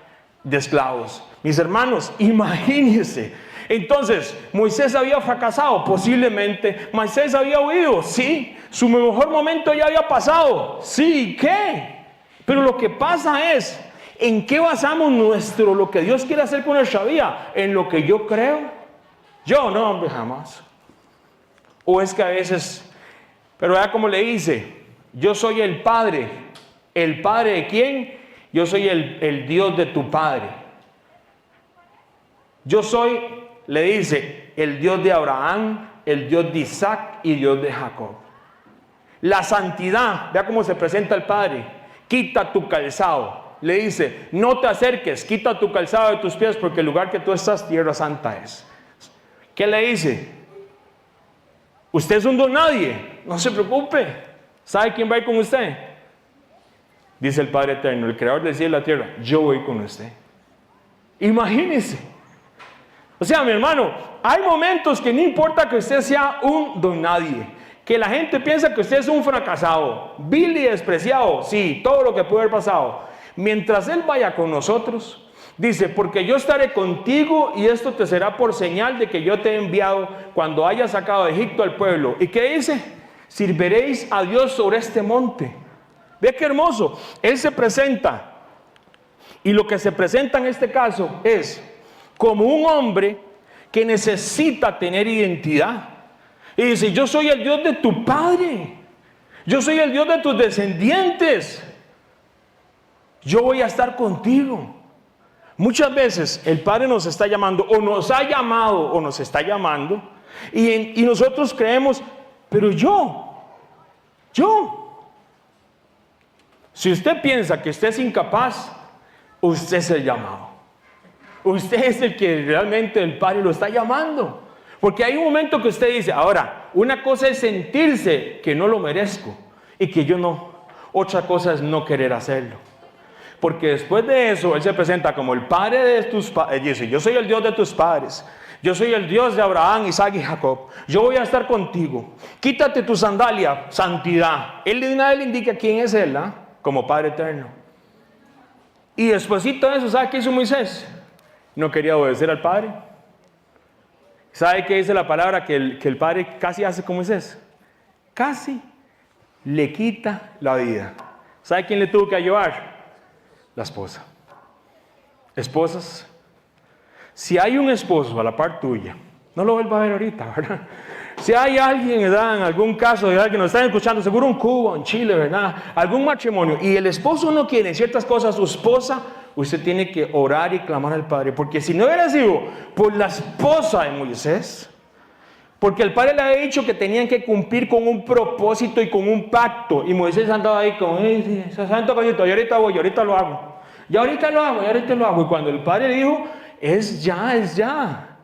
de esclavos. Mis hermanos, imagínense. Entonces, Moisés había fracasado, posiblemente. Moisés había huido, sí. Su mejor momento ya había pasado, sí. ¿Qué? Pero lo que pasa es, ¿en qué basamos lo que Dios quiere hacer con nuestra vida? ¿En lo que yo creo? Yo no, hombre, jamás. O es que a veces, pero vea cómo le dice, yo soy el Padre. ¿El Padre de quién? Yo soy el Dios de tu Padre. Yo soy, le dice, el Dios de Abraham, el Dios de Isaac y Dios de Jacob. La santidad, vea cómo se presenta el Padre. Quita tu calzado. Le dice, no te acerques, quita tu calzado de tus pies porque el lugar que tú estás, tierra santa es. ¿Qué le dice? Usted es un don nadie, no se preocupe. ¿Sabe quién va a ir con usted? Dice el Padre Eterno, el Creador del cielo y la tierra, yo voy con usted. Imagínese. O sea, mi hermano, hay momentos que no importa que usted sea un don nadie, que la gente piensa que usted es un fracasado, vil y despreciado, sí, todo lo que puede haber pasado. Mientras Él vaya con nosotros, dice, porque yo estaré contigo y esto te será por señal de que yo te he enviado cuando hayas sacado de Egipto al pueblo. ¿Y qué dice? Sirveréis a Dios sobre este monte. Ve qué hermoso. Él se presenta Y lo que se presenta en este caso es como un hombre que necesita tener identidad. Y dice, yo soy el Dios de tu padre. Yo soy el Dios de tus descendientes. Yo voy a estar contigo. Muchas veces el Padre nos está llamando, o nos ha llamado, o nos está llamando, y nosotros creemos, pero yo. Si usted piensa que usted es incapaz, usted es el llamado. Usted es el que realmente el Padre lo está llamando. Porque hay un momento que usted dice, ahora, una cosa es sentirse que no lo merezco y que yo no. Otra cosa es no querer hacerlo. Porque después de eso, Él se presenta como el Padre de tus padres. Dice, yo soy el Dios de tus padres. Yo soy el Dios de Abraham, Isaac y Jacob. Yo voy a estar contigo. Quítate tu sandalia, santidad. Él de una vez le indica quién es Él, como Padre eterno. Y despuésito de eso, ¿sabe qué hizo Moisés? No quería obedecer al Padre. ¿Sabe qué dice la palabra? Que el Padre casi hace como Moisés. Casi le quita la vida. ¿Sabe quién le tuvo que ayudar? La esposa. Esposas, si hay un esposo a la par tuya, no lo vuelva a ver ahorita, ¿verdad? Si hay alguien, ¿verdad? En algún caso de alguien que nos están escuchando, seguro en Cuba, en Chile, ¿verdad? Algún matrimonio, y el esposo no quiere ciertas cosas, su esposa, usted tiene que orar y clamar al Padre, porque si no hubiera sido por la esposa de Moisés, porque el Padre le había dicho que tenían que cumplir con un propósito y con un pacto, y Moisés andaba ahí con ese santo cosito, y ahorita voy, y ahorita lo hago, y ahorita lo hago, y cuando el Padre dijo, es ya.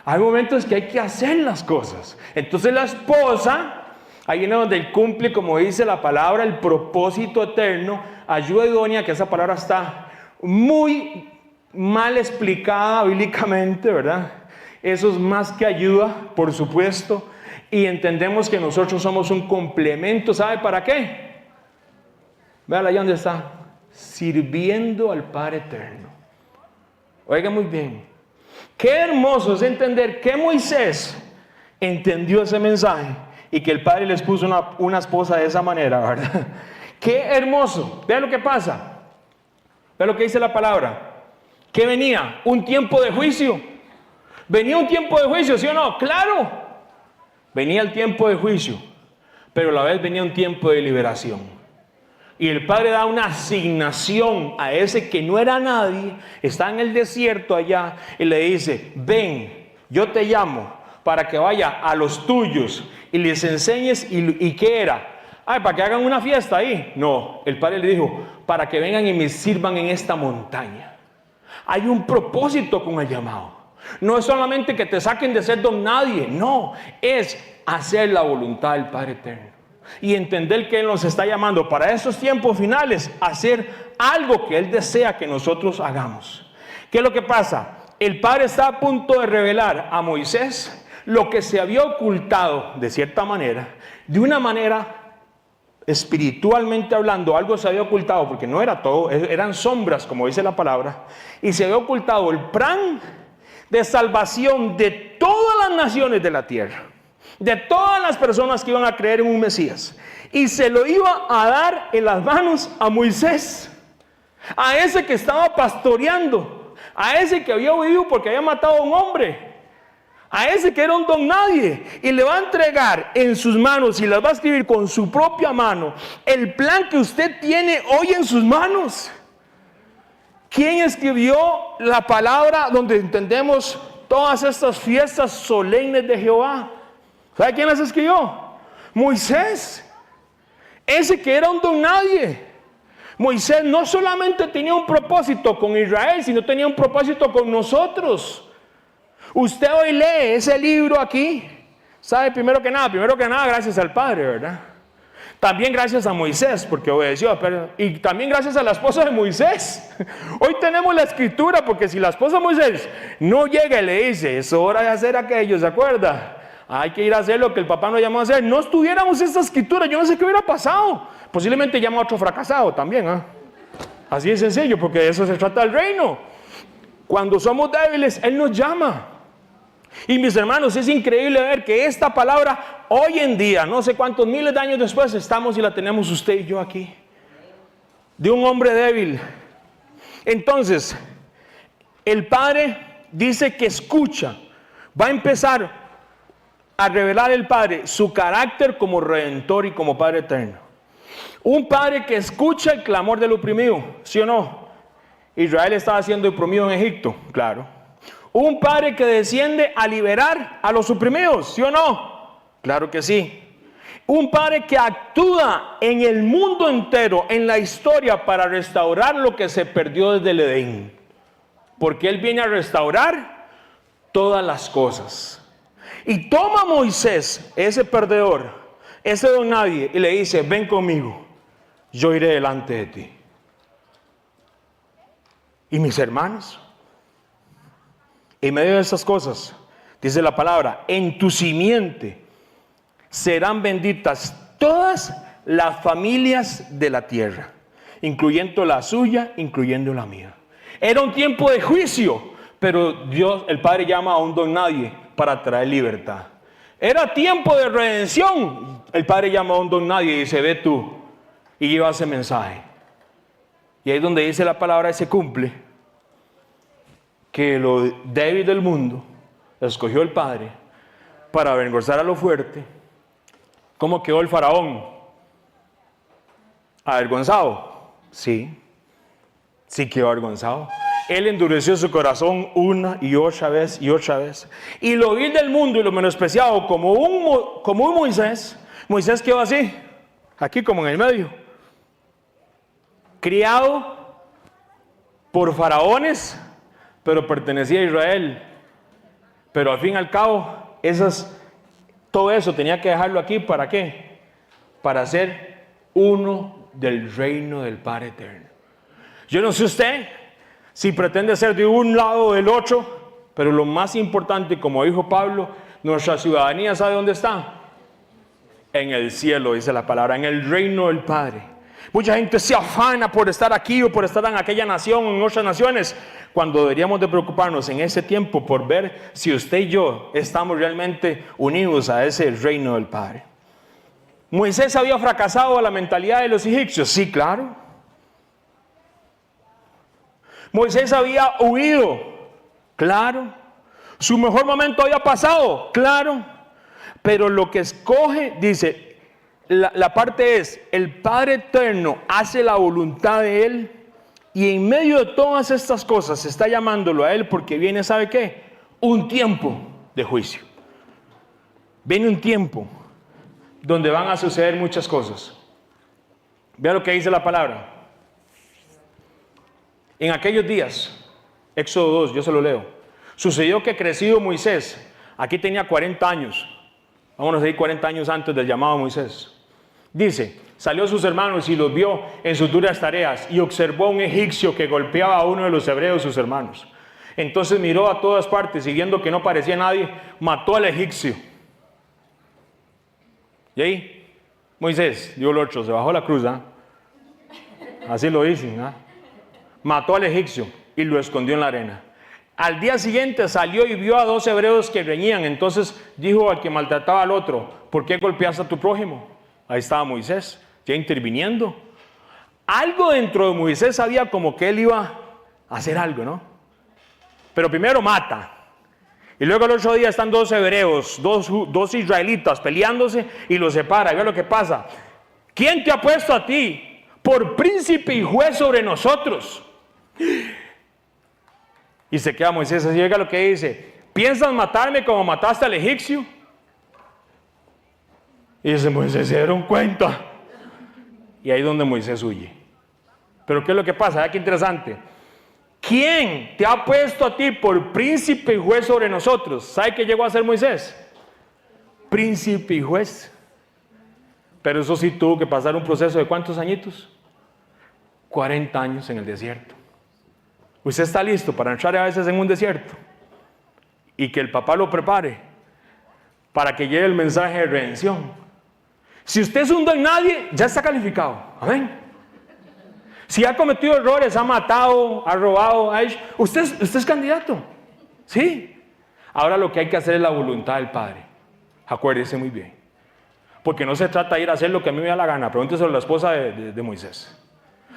Hay momentos que hay que hacer las cosas. Entonces la esposa, ahí viene donde él cumple, como dice la palabra, el propósito eterno, ayuda idónea, que esa palabra está muy mal explicada bíblicamente, ¿verdad? Eso es más que ayuda, por supuesto, y entendemos que nosotros somos un complemento, ¿sabe para qué? Véala ahí donde está, sirviendo al Padre eterno. Oiga muy bien, qué hermoso es entender que Moisés entendió ese mensaje y que el Padre les puso una esposa de esa manera, ¿verdad? Qué hermoso. Vea lo que pasa, vea lo que dice la palabra, que venía un tiempo de juicio. Venía un tiempo de juicio, ¿sí o no? Claro, venía el tiempo de juicio, pero a la vez venía un tiempo de liberación. Y el Padre da una asignación a ese que no era nadie, está en el desierto allá, y le dice, ven, yo te llamo para que vaya a los tuyos y les enseñes. ¿Y qué era? Para que hagan una fiesta ahí. No, el Padre le dijo, para que vengan y me sirvan en esta montaña. Hay un propósito con el llamado. No es solamente que te saquen de ser don nadie, no, es hacer la voluntad del Padre eterno. Y entender que Él nos está llamando para esos tiempos finales a hacer algo que Él desea que nosotros hagamos. ¿Qué es lo que pasa? El Padre está a punto de revelar a Moisés lo que se había ocultado de cierta manera, de una manera espiritualmente hablando, algo se había ocultado porque no era todo, eran sombras como dice la palabra, y se había ocultado el plan de salvación de todas las naciones de la tierra, de todas las personas que iban a creer en un Mesías, y se lo iba a dar en las manos a Moisés, a ese que estaba pastoreando, a ese que había huido porque había matado a un hombre, a ese que era un don nadie, y le va a entregar en sus manos y las va a escribir con su propia mano el plan que usted tiene hoy en sus manos. ¿Quién escribió la palabra donde entendemos todas estas fiestas solemnes de Jehová? ¿Sabe quién las escribió? Moisés, ese que era un don nadie. Moisés no solamente tenía un propósito con Israel, sino tenía un propósito con nosotros. Usted hoy lee ese libro aquí, sabe primero que nada gracias al Padre, ¿verdad? También gracias a Moisés, porque obedeció, y también gracias a la esposa de Moisés. Hoy tenemos la escritura, porque si la esposa de Moisés no llega y le dice, es hora de hacer aquello, ¿se acuerda? Hay que ir a hacer lo que el papá nos llamó a hacer. No estuviéramos esta escritura, yo no sé qué hubiera pasado. Posiblemente llama a otro fracasado también, ¿eh? Así de sencillo, porque de eso se trata el reino. Cuando somos débiles, Él nos llama. Y mis hermanos, es increíble ver que esta palabra hoy en día, no sé cuántos miles de años después, estamos y la tenemos usted y yo aquí. De un hombre débil. Entonces, el Padre dice que escucha. Va a empezar a revelar el Padre su carácter como Redentor y como Padre eterno. Un Padre que escucha el clamor del oprimido, ¿sí o no? Israel estaba siendo oprimido en Egipto, claro. Un Padre que desciende a liberar a los oprimidos, ¿sí o no? Claro que sí. Un Padre que actúa en el mundo entero, en la historia, para restaurar lo que se perdió desde el Edén. Porque Él viene a restaurar todas las cosas. Y toma a Moisés, ese perdedor, ese don nadie, y le dice, ven conmigo, yo iré delante de ti. Y mis hermanos, en medio de estas cosas, dice la palabra, en tu simiente serán benditas todas las familias de la tierra, incluyendo la suya, incluyendo la mía. Era un tiempo de juicio, pero Dios, el Padre, llama a un don nadie para traer libertad. Era tiempo de redención, el Padre llama a un don nadie y dice, ve tú y lleva ese mensaje. Y ahí es donde dice la palabra y se cumple, que lo débil del mundo escogió el Padre para avergonzar a lo fuerte. ¿Cómo quedó el faraón? ¿Avergonzado? Sí, sí quedó avergonzado. Él endureció su corazón una y otra vez y otra vez. Y lo vil del mundo y lo menospreciado como un Moisés. Moisés quedó así, aquí como en el medio. Criado por faraones, pero pertenecía a Israel. Pero al fin y al cabo, todo eso tenía que dejarlo aquí, ¿para qué? Para ser uno del reino del Padre eterno. Yo no sé usted si pretende ser de un lado o del otro, pero lo más importante, como dijo Pablo, nuestra ciudadanía, ¿sabe dónde está? En el cielo, dice la palabra, en el reino del Padre. Mucha gente se afana por estar aquí o por estar en aquella nación o en otras naciones, cuando deberíamos de preocuparnos en ese tiempo por ver si usted y yo estamos realmente unidos a ese reino del Padre. ¿Moisés había fracasado a la mentalidad de los egipcios? Sí, claro. ¿Moisés había huido? Claro. ¿Su mejor momento había pasado? Claro. Pero lo que escoge, dice, la parte es, el Padre eterno hace la voluntad de Él y en medio de todas estas cosas está llamándolo a Él porque viene, ¿sabe qué? Un tiempo de juicio. Viene un tiempo donde van a suceder muchas cosas. Vea lo que dice la palabra. En aquellos días, Éxodo 2, yo se lo leo. Sucedió que crecido Moisés, aquí tenía 40 años. Vámonos a ir 40 años antes del llamado Moisés. Dice, salió a sus hermanos y los vio en sus duras tareas y observó a un egipcio que golpeaba a uno de los hebreos, sus hermanos. Entonces miró a todas partes y viendo que no parecía nadie, mató al egipcio. Y ahí, Moisés dio el otro, se bajó la cruz, ¿ah? Así lo dicen, ¿ah? Mató al egipcio y lo escondió en la arena. Al día siguiente salió y vio a 2 hebreos que reñían. Entonces dijo al que maltrataba al otro, ¿por qué golpeas a tu prójimo? Ahí estaba Moisés, ya interviniendo. Algo dentro de Moisés sabía como que él iba a hacer algo, ¿no? Pero primero mata. Y luego el otro día están 2 hebreos, dos israelitas peleándose y los separa. Y ve lo que pasa. ¿Quién te ha puesto a ti por príncipe y juez sobre nosotros? Y se queda Moisés así, llega lo que dice, ¿piensas matarme como mataste al egipcio? Y dice Moisés, se dieron cuenta. Y ahí es donde Moisés huye. Pero ¿qué es lo que pasa? Qué interesante. ¿Quién te ha puesto a ti por príncipe y juez sobre nosotros? ¿Sabe qué llegó a ser Moisés? Príncipe y juez. Pero eso sí tuvo que pasar un proceso de ¿cuántos añitos? 40 años en el desierto. ¿Usted está listo para entrar a veces en un desierto? Y que el papá lo prepare para que lleve el mensaje de redención. Si usted es un don nadie, ya está calificado. Amén. Si ha cometido errores, ha matado, ha robado, usted es candidato. Sí. Ahora lo que hay que hacer es la voluntad del Padre. Acuérdese muy bien. Porque no se trata de ir a hacer lo que a mí me da la gana. Pregúnteselo a la esposa de Moisés.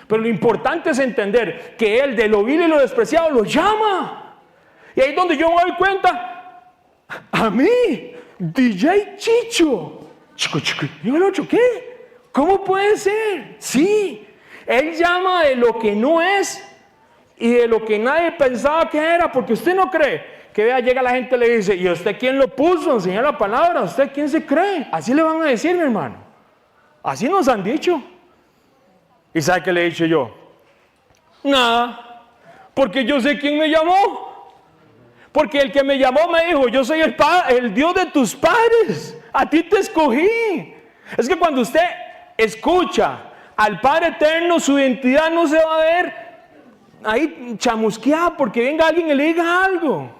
Pero lo importante es entender que Él de lo vil y lo despreciado lo llama. Y ahí es donde yo me doy cuenta, a mí, DJ Chicho, ¿y el otro qué? ¿Cómo puede ser? Sí, Él llama de lo que no es y de lo que nadie pensaba que era, porque usted no cree que llega la gente y le dice, ¿y usted quién lo puso a enseñar la palabra? ¿Usted quién se cree? Así le van a decir, mi hermano. Así nos han dicho. ¿Y sabe qué le he dicho yo? Nada, porque yo sé quién me llamó. Porque el que me llamó me dijo, yo soy el Dios de tus padres. A ti te escogí. Es que cuando usted escucha al Padre Eterno, su identidad no se va a ver ahí chamusqueada porque venga alguien y le diga algo.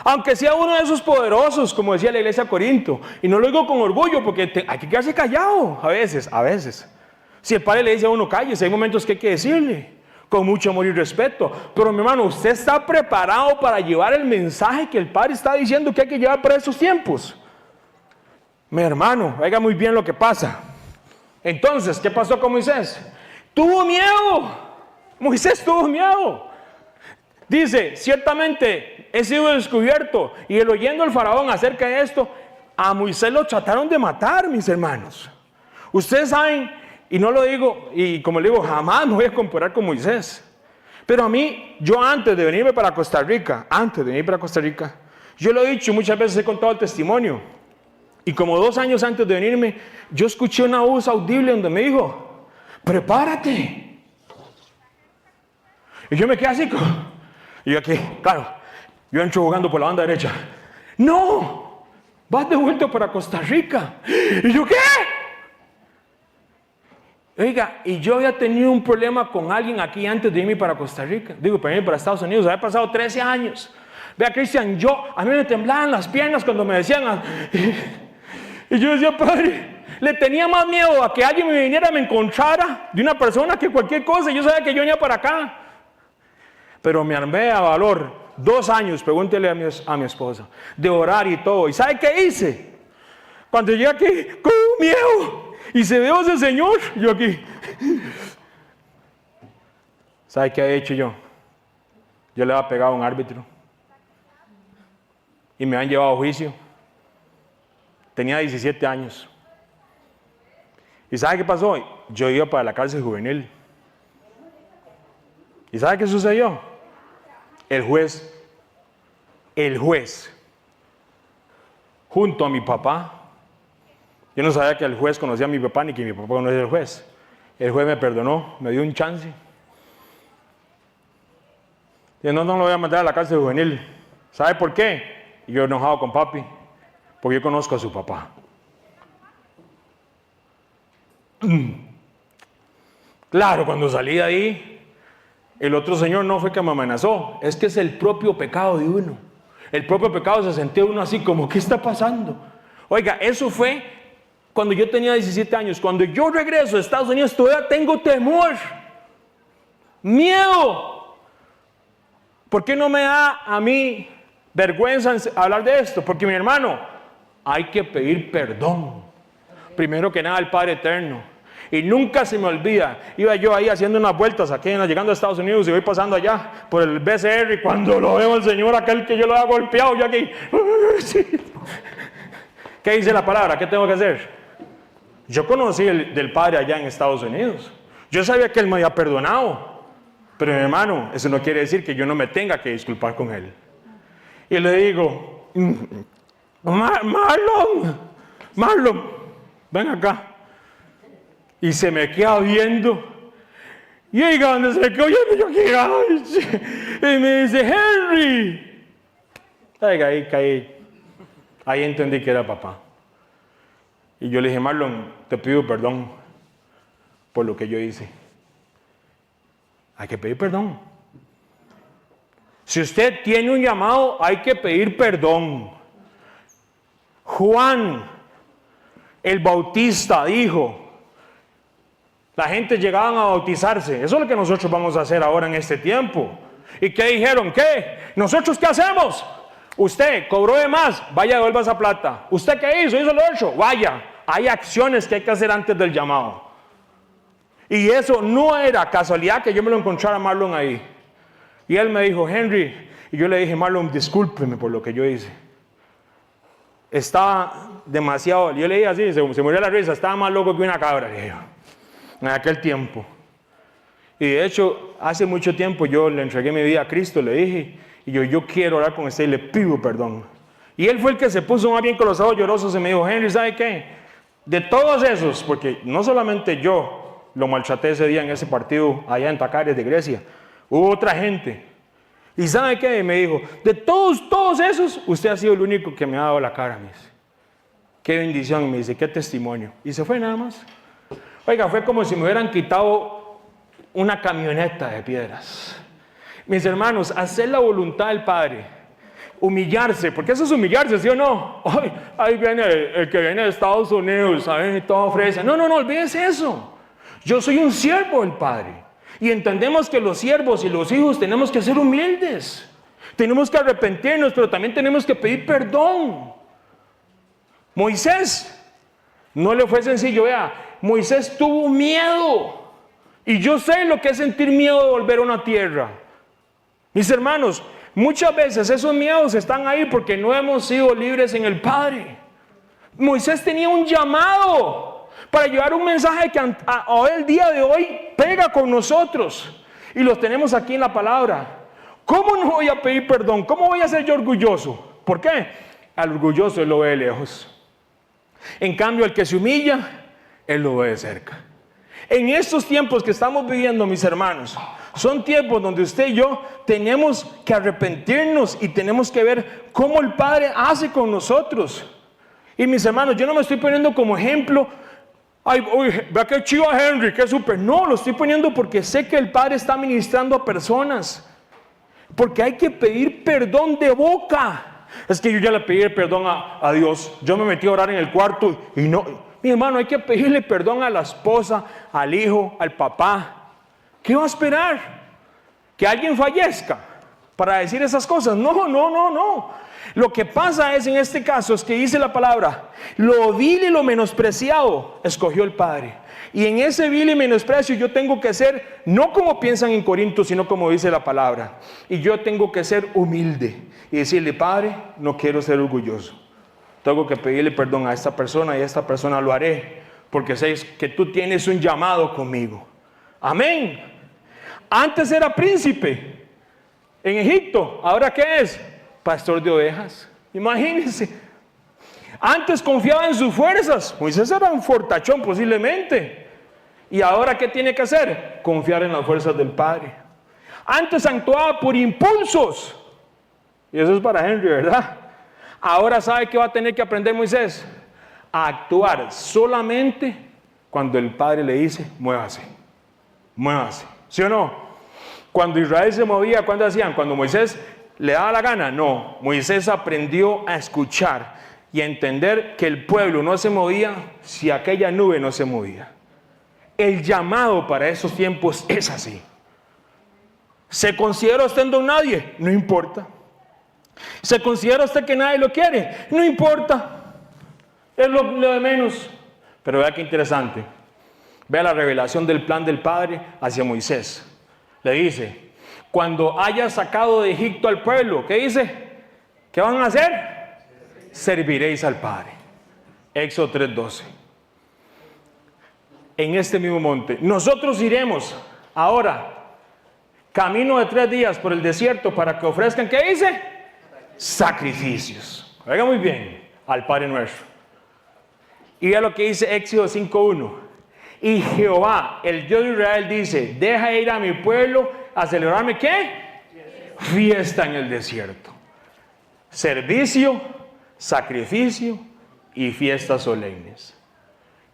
Aunque sea uno de esos poderosos, como decía la iglesia de Corinto. Y no lo digo con orgullo porque hay que quedarse callado a veces. Si el Padre le dice a uno, cállese, hay momentos que hay que decirle con mucho amor y respeto. Pero mi hermano, ¿usted está preparado para llevar el mensaje que el Padre está diciendo que hay que llevar para estos tiempos? Mi hermano, oiga muy bien lo que pasa. Entonces, ¿qué pasó con Moisés? Tuvo miedo. Moisés tuvo miedo. Dice, ciertamente he sido descubierto. Y el oyendo el faraón acerca de esto, a Moisés lo trataron de matar, mis hermanos. Ustedes saben, y no lo digo, y como le digo, jamás me voy a comparar con Moisés. Pero a mí, yo antes de venirme para Costa Rica, yo lo he dicho, muchas veces he contado el testimonio. Y como 2 años antes de venirme, yo escuché una voz audible donde me dijo, prepárate. Y yo me quedé así, y yo aquí, claro, yo entro jugando por la banda derecha. No, vas de vuelta para Costa Rica. Y yo, ¿qué? Oiga, y yo había tenido un problema con alguien aquí antes de irme para Costa Rica. Digo, para irme para Estados Unidos, había pasado 13 años. Vea, Cristian, a mí me temblaban las piernas cuando me decían... Y yo decía, Padre, le tenía más miedo a que alguien me viniera, me encontrara de una persona que cualquier cosa. Yo sabía que yo venía para acá. Pero me armé a valor. 2 años, pregúntele a mi esposa, de orar y todo. ¿Y sabe qué hice? Cuando llegué aquí, con miedo, y se veo ese señor, yo aquí. ¿Sabe qué he hecho yo? Yo le había pegado a un árbitro. Y me han llevado a juicio. Tenía 17 años. ¿Y sabe qué pasó? Yo iba para la cárcel juvenil. ¿Y sabe qué sucedió? El juez, junto a mi papá, yo no sabía que el juez conocía a mi papá ni que mi papá conocía al juez. El juez me perdonó, me dio un chance. Y no lo voy a mandar a la cárcel juvenil. ¿Sabe por qué? Y yo enojado con papi, porque yo conozco a su papá. Claro, cuando salí de ahí, el otro señor no fue que me amenazó, es que es el propio pecado de uno. El propio pecado se sentía uno así como, ¿qué está pasando? Oiga, eso fue cuando yo tenía 17 años. Cuando yo regreso a Estados Unidos todavía tengo temor, miedo. ¿Por qué no me da a mí vergüenza hablar de esto? Porque mi hermano, hay que pedir perdón. Primero que nada al Padre Eterno. Y nunca se me olvida, iba yo ahí haciendo unas vueltas aquí, llegando a Estados Unidos y voy pasando allá por el BCR y cuando lo veo al señor aquel que yo lo había golpeado, yo aquí, ¿qué dice la palabra? ¿Qué tengo que hacer? Yo conocí del Padre allá en Estados Unidos. Yo sabía que Él me había perdonado. Pero mi hermano, eso no quiere decir que yo no me tenga que disculpar con Él. Y le digo, Marlon, ven acá. Y se me queda viendo. Y oiga, donde se me quedó viendo, yo aquí, y me dice, Henry. Oiga, ahí caí. Ahí entendí que era papá. Y yo le dije, Marlon, te pido perdón por lo que yo hice. Hay que pedir perdón. Si usted tiene un llamado, hay que pedir perdón. Juan, el Bautista, dijo, la gente llegaban a bautizarse. Eso es lo que nosotros vamos a hacer ahora en este tiempo. ¿Y qué dijeron? ¿Qué? ¿Nosotros qué hacemos? Usted cobró de más, vaya, devuelva esa plata. ¿Usted qué hizo? ¿Hizo lo otro? Vaya. Hay acciones que hay que hacer antes del llamado. Y eso no era casualidad que yo me lo encontrara a Marlon ahí. Y él me dijo, Henry, y yo le dije, Marlon, discúlpeme por lo que yo hice. Estaba demasiado, yo le dije así, se murió la risa, estaba más loco que una cabra, le dije yo, en aquel tiempo. Y de hecho, hace mucho tiempo yo le entregué mi vida a Cristo, le dije, y yo quiero orar con usted y le pido perdón. Y él fue el que se puso más bien con los ojos llorosos y me dijo, Henry, ¿sabe qué? De todos esos, porque no solamente yo lo maltraté ese día en ese partido allá en Tacares de Grecia, hubo otra gente. ¿Y sabe qué? Me dijo, de todos esos, usted ha sido el único que me ha dado la cara, me dice. Qué bendición, me dice, qué testimonio. Y se fue nada más. Oiga, fue como si me hubieran quitado una camioneta de piedras. Mis hermanos, hacer la voluntad del Padre, humillarse, porque eso es humillarse, ¿sí o no? Ay, ahí viene el que viene de Estados Unidos, ¿sabes? Todo ofrece. No, olvídese eso. Yo soy un siervo del Padre. Y entendemos que los siervos y los hijos tenemos que ser humildes. Tenemos que arrepentirnos, pero también tenemos que pedir perdón. Moisés, no le fue sencillo, vea, Moisés tuvo miedo. Y yo sé lo que es sentir miedo de volver a una tierra. Mis hermanos, muchas veces esos miedos están ahí porque no hemos sido libres en el Padre. Moisés tenía un llamado para llevar un mensaje que hoy, el día de hoy, pega con nosotros. Y los tenemos aquí en la palabra. ¿Cómo no voy a pedir perdón? ¿Cómo voy a ser yo orgulloso? ¿Por qué? Al orgulloso él lo ve de lejos. En cambio, el que se humilla, él lo ve de cerca. En estos tiempos que estamos viviendo, mis hermanos, son tiempos donde usted y yo tenemos que arrepentirnos y tenemos que ver cómo el Padre hace con nosotros. Y mis hermanos, yo no me estoy poniendo como ejemplo, ay, vea qué chido a Henry, qué súper. No, lo estoy poniendo porque sé que el Padre está ministrando a personas. Porque hay que pedir perdón de boca. Es que yo ya le pedí perdón a Dios. Yo me metí a orar en el cuarto y no. Mi hermano, hay que pedirle perdón a la esposa, al hijo, al papá. ¿Qué va a esperar? ¿Que alguien fallezca para decir esas cosas? No. Lo que pasa es, en este caso, es que dice la palabra, lo vil y lo menospreciado escogió el Padre. Y en ese vil y menosprecio yo tengo que ser, no como piensan en Corinto, sino como dice la palabra. Y yo tengo que ser humilde y decirle, Padre, no quiero ser orgulloso. Tengo que pedirle perdón a esta persona y a esta persona lo haré, porque sé que tú tienes un llamado conmigo. Amén. Antes era príncipe en Egipto, ¿ahora qué es? Pastor de ovejas. Imagínense. Antes confiaba en sus fuerzas. Moisés era un fortachón posiblemente. ¿Y ahora qué tiene que hacer? Confiar en las fuerzas del Padre. Antes actuaba por impulsos. Y eso es para Henry, ¿verdad? Ahora ¿sabe qué va a tener que aprender Moisés? A actuar solamente cuando el Padre le dice, muévase. Muévase. ¿Sí o no? Cuando Israel se movía, ¿cuándo hacían? Cuando Moisés le daba la gana. No, Moisés aprendió a escuchar y a entender que el pueblo no se movía si aquella nube no se movía. El llamado para esos tiempos es así. ¿Se considera usted un don nadie? No importa. ¿Se considera usted que nadie lo quiere? No importa. Es lo de menos. Pero vea qué interesante. Vea la revelación del plan del Padre hacia Moisés. Le dice, cuando haya sacado de Egipto al pueblo, ¿qué dice? ¿Qué van a hacer? Serviréis al Padre. Éxodo 3:12. En este mismo monte. Nosotros iremos ahora, camino de 3 días por el desierto para que ofrezcan, ¿qué dice? Sacrificios. Oiga muy bien, al Padre nuestro. Y vea lo que dice Éxodo 5:1. Y Jehová, el Dios de Israel, dice, deja ir a mi pueblo a celebrarme, ¿qué? Fiesta en el desierto. Servicio, sacrificio y fiestas solemnes.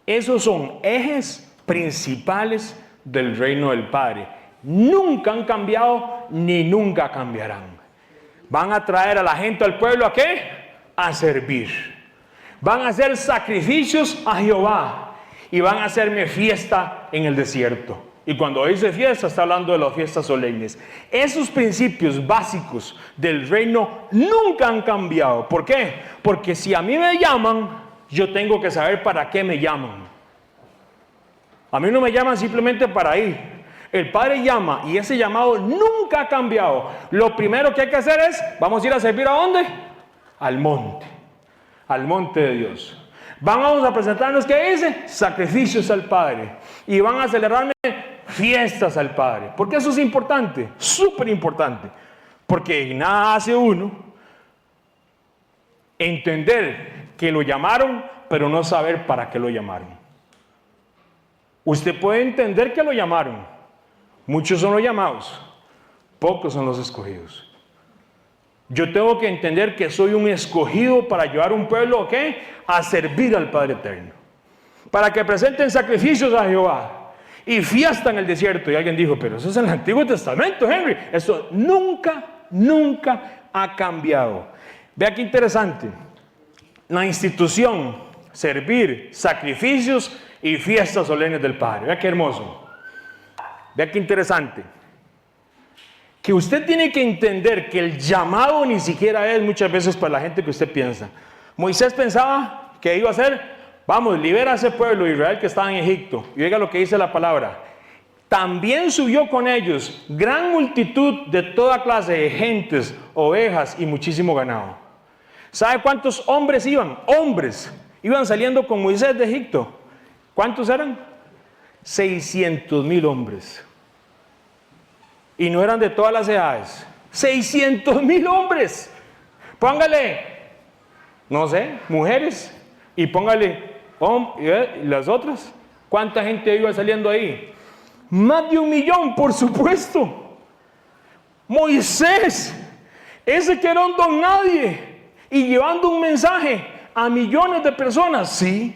Esos son ejes principales del reino del Padre. Nunca han cambiado ni nunca cambiarán. Van a traer a la gente, al pueblo, ¿a qué? A servir. Van a hacer sacrificios a Jehová. Y van a hacerme fiesta en el desierto. Y cuando dice fiesta, está hablando de las fiestas solemnes. Esos principios básicos del reino nunca han cambiado. ¿Por qué? Porque si a mí me llaman, yo tengo que saber para qué me llaman. A mí no me llaman simplemente para ir. El Padre llama y ese llamado nunca ha cambiado. Lo primero que hay que hacer es, vamos a ir a servir ¿a dónde? Al monte de Dios. Vamos a presentarnos, ¿qué dice? Sacrificios al Padre. Y van a celebrarme fiestas al Padre. ¿Por qué eso es importante? Súper importante. Porque nada hace uno entender que lo llamaron, pero no saber para qué lo llamaron. Usted puede entender que lo llamaron. Muchos son los llamados, pocos son los escogidos. Yo tengo que entender que soy un escogido para llevar un pueblo, ¿qué? A servir al Padre Eterno. Para que presenten sacrificios a Jehová y fiesta en el desierto. Y alguien dijo, pero eso es en el Antiguo Testamento, Henry. Eso nunca ha cambiado. Vea qué interesante. La institución, servir, sacrificios y fiestas solemnes del Padre. Vea qué hermoso. Vea qué interesante. Que usted tiene que entender que el llamado ni siquiera es muchas veces para la gente que usted piensa. Moisés pensaba que iba a ser, vamos, libera a ese pueblo de Israel que estaba en Egipto. Y oiga lo que dice la palabra. También subió con ellos gran multitud de toda clase de gentes, ovejas y muchísimo ganado. ¿Sabe cuántos hombres iban? Hombres iban saliendo con Moisés de Egipto. ¿Cuántos eran? 600,000 hombres. Y no eran de todas las edades. 600,000 hombres. Póngale, no sé, mujeres. Y póngale las otras. ¿Cuánta gente iba saliendo ahí? Más de 1,000,000, por supuesto. Moisés, ese que era un don nadie, y llevando un mensaje a millones de personas. Sí.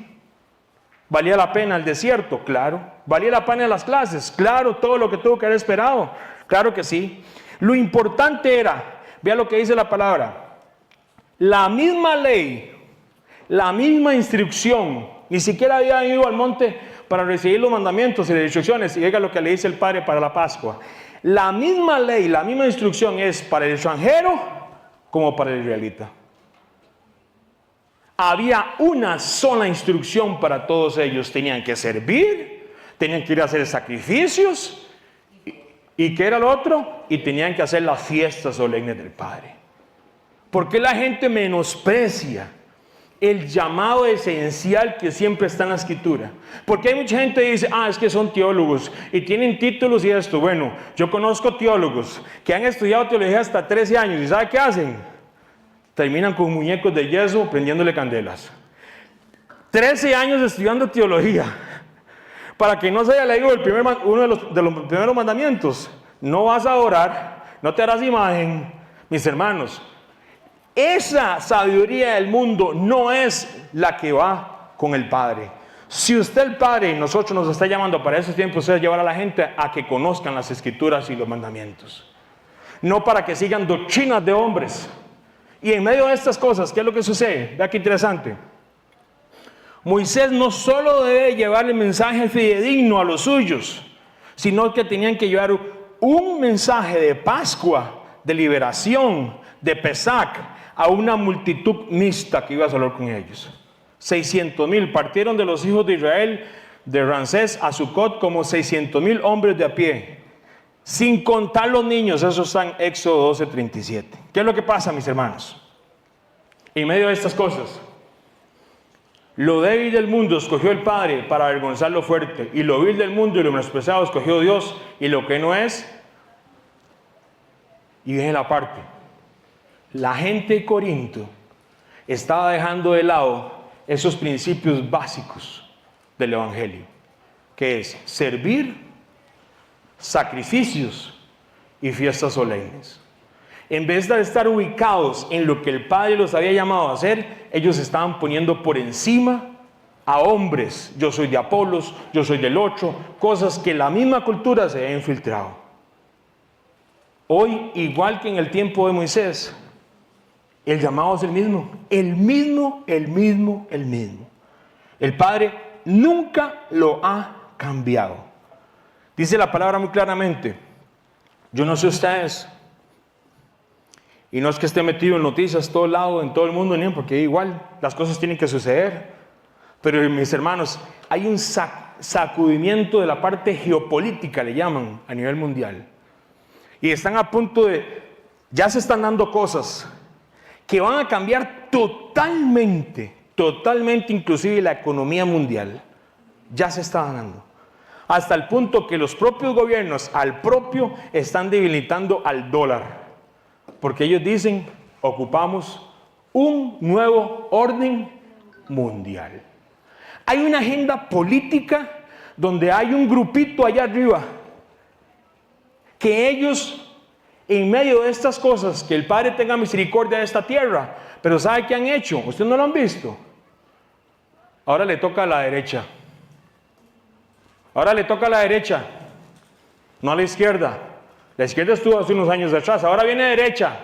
¿Valía la pena el desierto? Claro. ¿Valía la pena las clases? Claro. Todo lo que tuvo que haber esperado. Claro que sí. Lo importante era, vea lo que dice la palabra, la misma ley, la misma instrucción. Ni siquiera había ido al monte para recibir los mandamientos y las instrucciones. Y oiga lo que le dice el Padre para la Pascua. La misma ley, la misma instrucción es para el extranjero como para el israelita. Había una sola instrucción para todos ellos. Tenían que servir, tenían que ir a hacer sacrificios. ¿Y qué era lo otro? Y tenían que hacer las fiestas solemnes del Padre. ¿Por qué la gente menosprecia el llamado esencial que siempre está en la Escritura? Porque hay mucha gente que dice, es que son teólogos y tienen títulos y esto. Bueno, yo conozco teólogos que han estudiado teología hasta 13 años y ¿sabe qué hacen? Terminan con muñecos de yeso prendiéndole candelas. 13 años estudiando teología. Para que no se haya leído uno de los primeros mandamientos. No vas a adorar, no te harás imagen. Mis hermanos, esa sabiduría del mundo no es la que va con el Padre. Si usted, el Padre, y nosotros nos está llamando para esos tiempos, es llevar a la gente a que conozcan las Escrituras y los mandamientos. No para que sigan doctrinas de hombres. Y en medio de estas cosas, ¿qué es lo que sucede? Vea qué interesante. Moisés no solo debe llevar el mensaje fidedigno a los suyos, sino que tenían que llevar un mensaje de Pascua, de liberación, de Pesach, a una multitud mixta que iba a hablar con ellos. 600,000 partieron de los hijos de Israel, de Ramsés a Sucot, como 600,000 hombres de a pie, sin contar los niños. Eso está en Éxodo 12:37. ¿Qué es lo que pasa, mis hermanos? En medio de estas cosas, lo débil del mundo escogió el Padre para avergonzar lo fuerte, y lo vil del mundo y lo menospreciado escogió Dios, y lo que no es, y dejen la parte. La gente de Corinto estaba dejando de lado esos principios básicos del Evangelio, que es servir, sacrificios y fiestas solemnes. En vez de estar ubicados en lo que el Padre los había llamado a hacer, ellos estaban poniendo por encima a hombres. Yo soy de Apolos, yo soy del otro, cosas que la misma cultura se ha infiltrado. Hoy, igual que en el tiempo de Moisés, el llamado es el mismo. El Padre nunca lo ha cambiado. Dice la palabra muy claramente. Yo no sé ustedes, y no es que esté metido en noticias todo lado, en todo el mundo, ni porque igual las cosas tienen que suceder. Pero mis hermanos, hay un sacudimiento de la parte geopolítica, le llaman, a nivel mundial. Y están a punto ya se están dando cosas que van a cambiar totalmente, inclusive la economía mundial. Ya se está dando. Hasta el punto que los propios gobiernos están debilitando al dólar. Porque ellos dicen, ocupamos un nuevo orden mundial. Hay una agenda política donde hay un grupito allá arriba que ellos, en medio de estas cosas, que el Padre tenga misericordia de esta tierra, pero ¿sabe qué han hecho? ¿Ustedes no lo han visto? Ahora le toca a la derecha. Ahora le toca a la derecha, no a la izquierda. La izquierda estuvo hace unos años atrás, ahora viene derecha.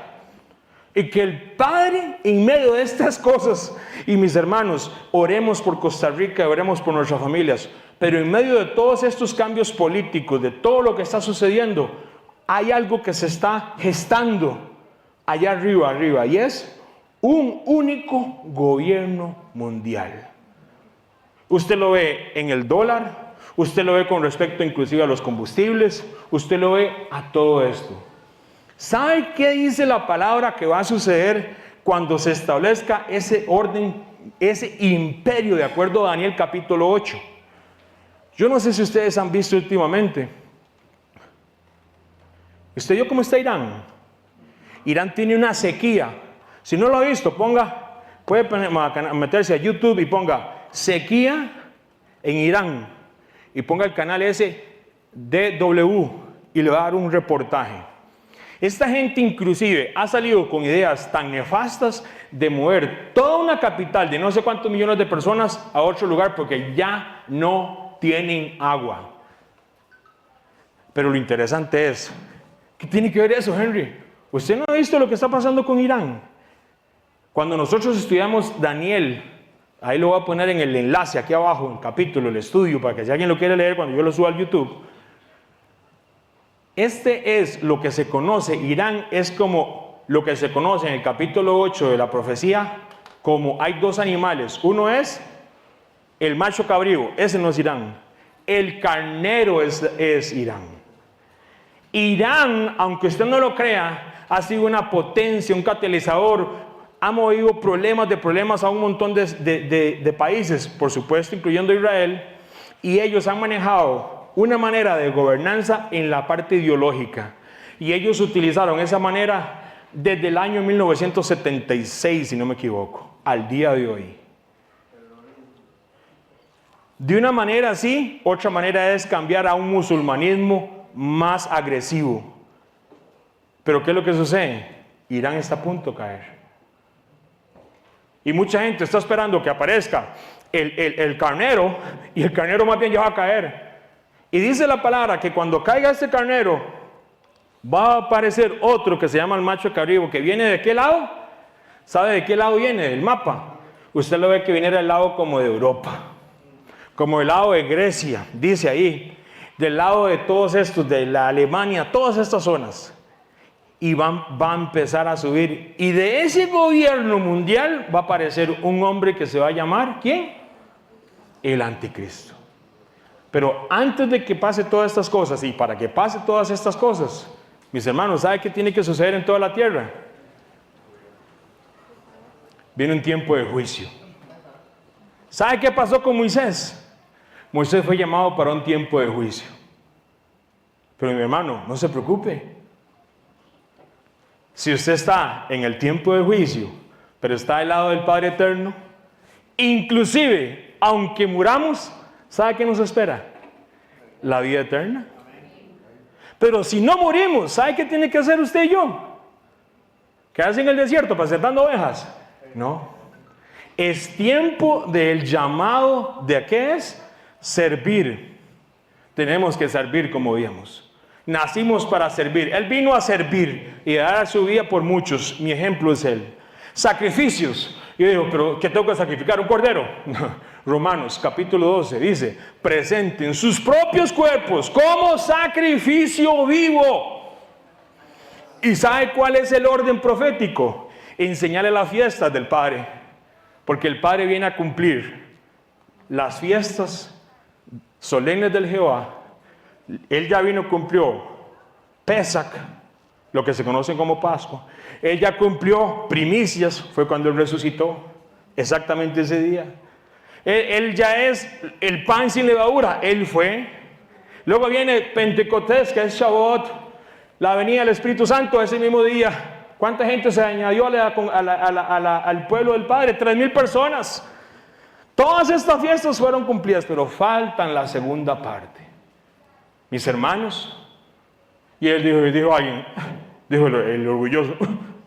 Y que el Padre, en medio de estas cosas, y mis hermanos, oremos por Costa Rica, oremos por nuestras familias, pero en medio de todos estos cambios políticos, de todo lo que está sucediendo, hay algo que se está gestando allá arriba, y es un único gobierno mundial. Usted lo ve en el dólar, usted lo ve con respecto inclusive a los combustibles, usted lo ve a todo esto. ¿Sabe qué dice la palabra que va a suceder cuando se establezca ese orden, ese imperio, de acuerdo a Daniel capítulo 8? Yo no sé si ustedes han visto últimamente. ¿Usted vio cómo está Irán? Irán tiene una sequía. Si no lo ha visto, puede meterse a YouTube y ponga sequía en Irán. Y ponga el canal ese DW y le va a dar un reportaje. Esta gente inclusive ha salido con ideas tan nefastas de mover toda una capital de no sé cuántos millones de personas a otro lugar porque ya no tienen agua. Pero lo interesante es, ¿qué tiene que ver eso, Henry? ¿Usted no ha visto lo que está pasando con Irán? Cuando nosotros estudiamos Daniel, ahí lo voy a poner en el enlace aquí abajo, en el capítulo, el estudio, para que si alguien lo quiere leer cuando yo lo suba al YouTube. Este es lo que se conoce, Irán es como lo que se conoce en el capítulo 8 de la profecía, como hay dos animales. Uno es el macho cabrío, ese no es Irán. El carnero es Irán. Irán, aunque usted no lo crea, ha sido una potencia, un catalizador, ha movido problemas a un montón de países, por supuesto, incluyendo Israel, y ellos han manejado una manera de gobernanza en la parte ideológica. Y ellos utilizaron esa manera desde el año 1976, si no me equivoco, al día de hoy. De una manera así, otra manera es cambiar a un musulmanismo más agresivo. Pero ¿qué es lo que sucede? Irán está a punto de caer. Y mucha gente está esperando que aparezca el carnero, y el carnero más bien ya va a caer. Y dice la palabra que cuando caiga este carnero, va a aparecer otro que se llama el macho cabrío, que viene ¿de qué lado? ¿Sabe de qué lado viene? Del mapa. Usted lo ve que viene del lado como de Europa, como del lado de Grecia, dice ahí, del lado de todos estos, de la Alemania, todas estas zonas. Y va a empezar a subir. Y de ese gobierno mundial va a aparecer un hombre que se va a llamar, ¿quién? El anticristo. Pero antes de que pase todas estas cosas, y para que pase todas estas cosas, mis hermanos, ¿sabe qué tiene que suceder en toda la tierra? Viene un tiempo de juicio. ¿Sabe qué pasó con Moisés? Moisés fue llamado para un tiempo de juicio. Pero mi hermano, no se preocupe. Si usted está en el tiempo de juicio, pero está al lado del Padre Eterno, inclusive, aunque muramos, ¿sabe qué nos espera? La vida eterna. Pero si no morimos, ¿sabe qué tiene que hacer usted y yo? ¿Quedarse en el desierto pasentando ovejas? No. Es tiempo del llamado de ¿qué es? Servir. Tenemos que servir como vimos. Nacimos para servir. Él vino a servir y a dar su vida por muchos. Mi ejemplo es él. Sacrificios. Yo digo, ¿pero qué tengo que sacrificar? ¿Un cordero? Romanos capítulo 12 dice, presenten sus propios cuerpos como sacrificio vivo. ¿Y sabe cuál es el orden profético? Enseñarle las fiestas del Padre. Porque el Padre viene a cumplir las fiestas solemnes del Jehová, Él ya vino, cumplió Pesach, lo que se conoce como Pascua. Él ya cumplió primicias, fue cuando Él resucitó, exactamente ese día. Él ya es el pan sin levadura, Él fue. Luego viene Pentecostés, que es Shavuot, la venida del Espíritu Santo ese mismo día. ¿Cuánta gente se añadió al pueblo del Padre? 3,000 personas. Todas estas fiestas fueron cumplidas, pero faltan la segunda parte. Mis hermanos, y él dijo alguien, dijo el orgulloso,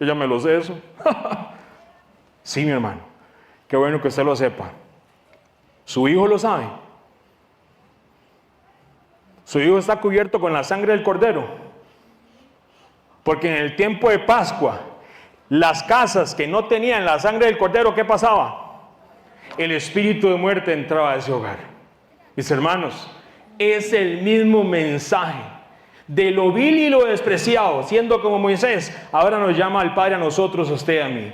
yo ya me lo sé eso. Sí, mi hermano, qué bueno que usted lo sepa. Su hijo lo sabe. Su hijo está cubierto con la sangre del Cordero. Porque en el tiempo de Pascua, las casas que no tenían la sangre del Cordero, ¿qué pasaba? El espíritu de muerte entraba a ese hogar. Mis hermanos, es el mismo mensaje de lo vil y lo despreciado, siendo como Moisés, ahora nos llama al Padre a nosotros, a usted, a mí.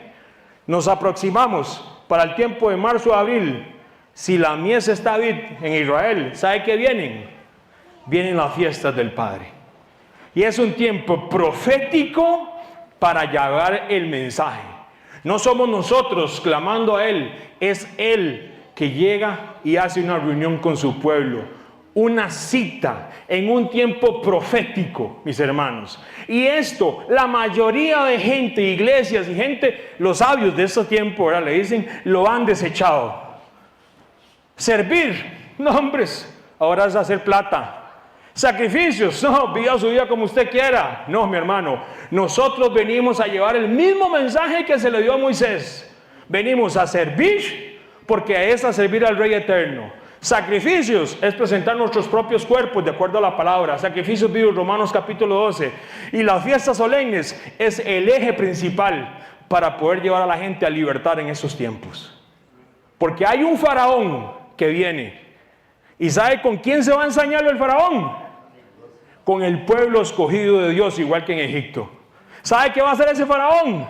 Nos aproximamos para el tiempo de marzo a abril. Si la mies está en Israel, ¿sabe qué vienen? Vienen las fiestas del Padre. Y es un tiempo profético para llevar el mensaje. No somos nosotros clamando a Él, es Él que llega y hace una reunión con su pueblo. Una cita en un tiempo profético, mis hermanos. Y esto, la mayoría de gente, iglesias y gente, los sabios de este tiempo, ahora le dicen, lo han desechado. Servir, no hombres, ahora es hacer plata. Sacrificios, no, viva su vida como usted quiera. No, mi hermano, nosotros venimos a llevar el mismo mensaje que se le dio a Moisés. Venimos a servir, porque es a servir al Rey Eterno. Sacrificios es presentar nuestros propios cuerpos de acuerdo a la palabra. Sacrificios vivos, Romanos capítulo 12. Y las fiestas solemnes es el eje principal para poder llevar a la gente a libertad en esos tiempos. Porque hay un faraón que viene. ¿Y sabe con quién se va a ensañar el faraón? Con el pueblo escogido de Dios, igual que en Egipto. ¿Sabe qué va a hacer ese faraón?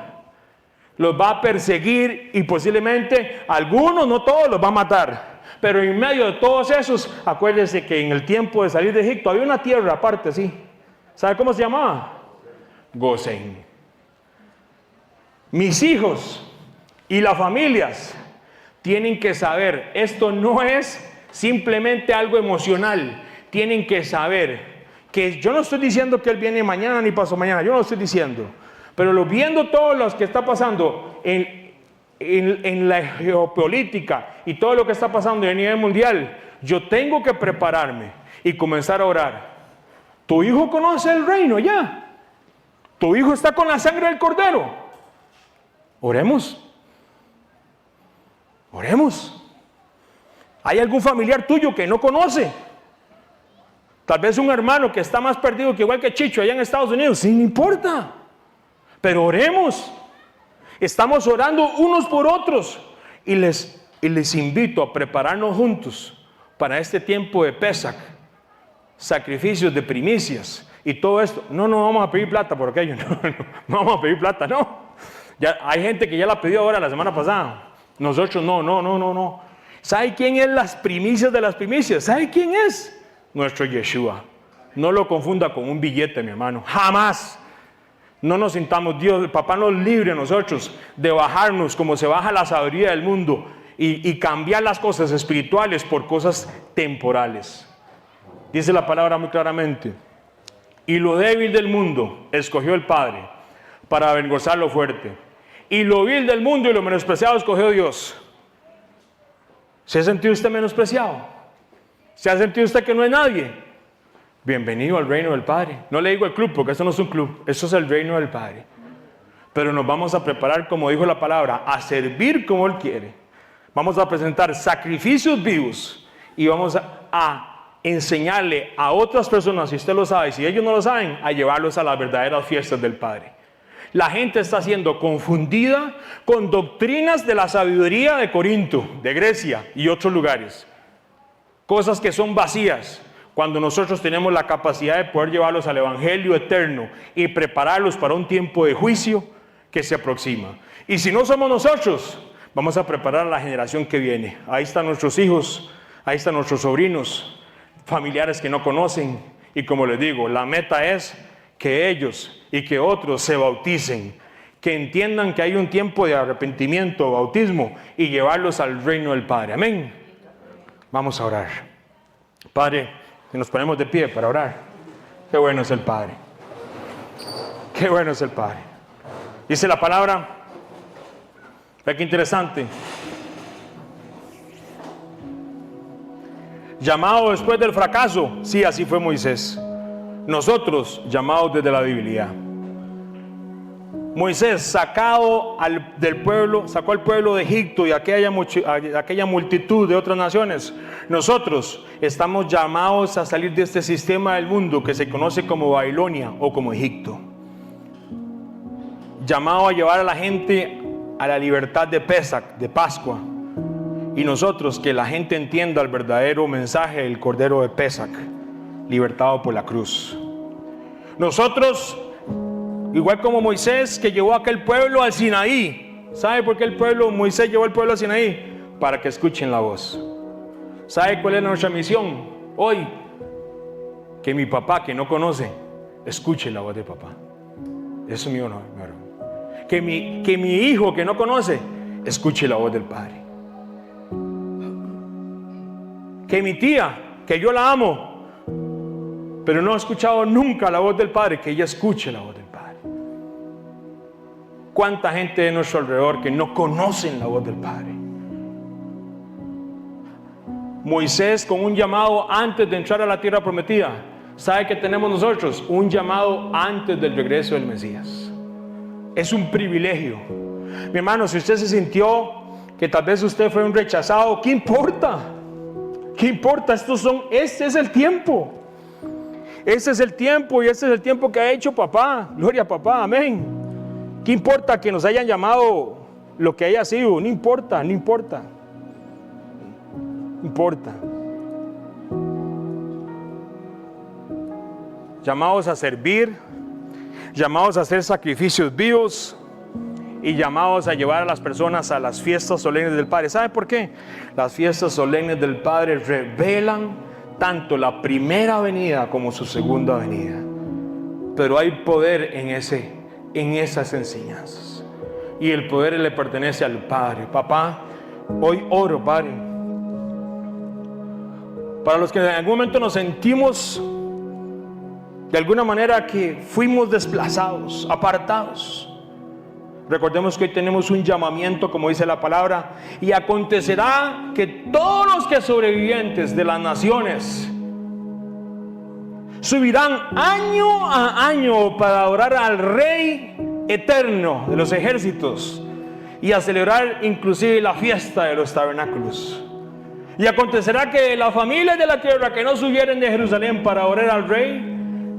Los va a perseguir y posiblemente algunos, no todos, los va a matar. Pero en medio de todos esos, acuérdense que en el tiempo de salir de Egipto había una tierra aparte, ¿sí? ¿Sabe cómo se llamaba? Gosén. Mis hijos y las familias tienen que saber, esto no es simplemente algo emocional. Tienen que saber que yo no estoy diciendo que Él viene mañana ni pasado mañana, yo no lo estoy diciendo. Pero viendo todo lo que está pasando en la geopolítica y todo lo que está pasando a nivel mundial, yo tengo que prepararme y comenzar a orar. Tu hijo conoce el reino ya. Tu hijo está con la sangre del Cordero. Oremos. Oremos. ¿Hay algún familiar tuyo que no conoce? Tal vez un hermano que está más perdido que igual que Chicho allá en Estados Unidos. Sí, no importa. Pero oremos. Estamos orando unos por otros. Y les invito a prepararnos juntos para este tiempo de Pesach. Sacrificios de primicias y todo esto. No vamos a pedir plata por aquello. No vamos a pedir plata, no. Ya, hay gente que ya la pidió ahora la semana pasada. Nosotros no. ¿Sabe quién es las primicias de las primicias? ¿Sabe quién es? Nuestro Yeshua. No lo confunda con un billete, mi hermano. Jamás. No nos sintamos, Dios, el papá nos libre a nosotros de bajarnos como se baja la sabiduría del mundo y cambiar las cosas espirituales por cosas temporales. Dice la palabra muy claramente. Y lo débil del mundo escogió el Padre para avergonzar lo fuerte. Y lo vil del mundo y lo menospreciado escogió Dios. ¿Se ha sentido usted menospreciado? ¿Se ha sentido usted que no es nadie? Bienvenido al reino del Padre. No le digo el club, porque esto no es un club, esto es el reino del Padre. Pero nos vamos a preparar, como dijo la palabra, a servir como Él quiere. Vamos a presentar sacrificios vivos y vamos a enseñarle a otras personas, si usted lo sabe, si ellos no lo saben, a llevarlos a las verdaderas fiestas del Padre. La gente está siendo confundida con doctrinas de la sabiduría de Corinto, de Grecia y otros lugares. Cosas que son vacías, cuando nosotros tenemos la capacidad de poder llevarlos al Evangelio eterno y prepararlos para un tiempo de juicio que se aproxima. Y si no somos nosotros, vamos a preparar a la generación que viene. Ahí están nuestros hijos, ahí están nuestros sobrinos, familiares que no conocen. Y como les digo, la meta es que ellos y que otros se bauticen, que entiendan que hay un tiempo de arrepentimiento, bautismo, y llevarlos al reino del Padre. Amén. Vamos a orar. Padre, que nos ponemos de pie para orar. Qué bueno es el Padre. Qué bueno es el Padre. Dice la palabra, ve qué interesante. Llamado después del fracaso, sí, así fue Moisés. Nosotros, llamados desde la debilidad. Moisés sacó al pueblo de Egipto y aquella multitud de otras naciones. Nosotros estamos llamados a salir de este sistema del mundo que se conoce como Babilonia o como Egipto. Llamado a llevar a la gente a la libertad de Pesach, de Pascua. Y nosotros, que la gente entienda el verdadero mensaje del Cordero de Pesach, libertado por la cruz. Nosotros, igual como Moisés, que llevó a aquel pueblo al Sinaí. ¿Sabe por qué Moisés llevó al pueblo al Sinaí? Para que escuchen la voz. ¿Sabe cuál es nuestra misión hoy? Que mi papá, que no conoce, escuche la voz de papá. Eso es mi honor, mi hermano. Que mi hijo, que no conoce, escuche la voz del Padre. Que mi tía, que yo la amo, pero no ha escuchado nunca la voz del Padre, que ella escuche la voz del Padre. ¿Cuánta gente de nuestro alrededor que no conocen la voz del Padre? Moisés, con un llamado antes de entrar a la tierra prometida, ¿sabe qué tenemos nosotros? Un llamado antes del regreso del Mesías. Es un privilegio. Mi hermano, si usted se sintió que tal vez usted fue un rechazado, ¿qué importa? ¿Qué importa? Este es el tiempo. Ese es el tiempo y ese es el tiempo que ha hecho papá. Gloria a papá, amén. ¿Qué importa que nos hayan llamado lo que haya sido? No importa, no importa. No importa. Llamados a servir, llamados a hacer sacrificios vivos y llamados a llevar a las personas a las fiestas solemnes del Padre. ¿Sabe por qué? Las fiestas solemnes del Padre revelan tanto la primera venida como su segunda venida. Pero hay poder en esas enseñanzas. Y el poder le pertenece al Padre. Papá, hoy oro, Padre, para los que en algún momento nos sentimos de alguna manera que fuimos desplazados, apartados. Recordemos que hoy tenemos un llamamiento, como dice la palabra, y acontecerá que todos los que sobrevivientes de las naciones subirán año a año para adorar al Rey eterno de los ejércitos y a celebrar inclusive la fiesta de los tabernáculos. Y acontecerá que las familias de la tierra que no subieren de Jerusalén para adorar al Rey,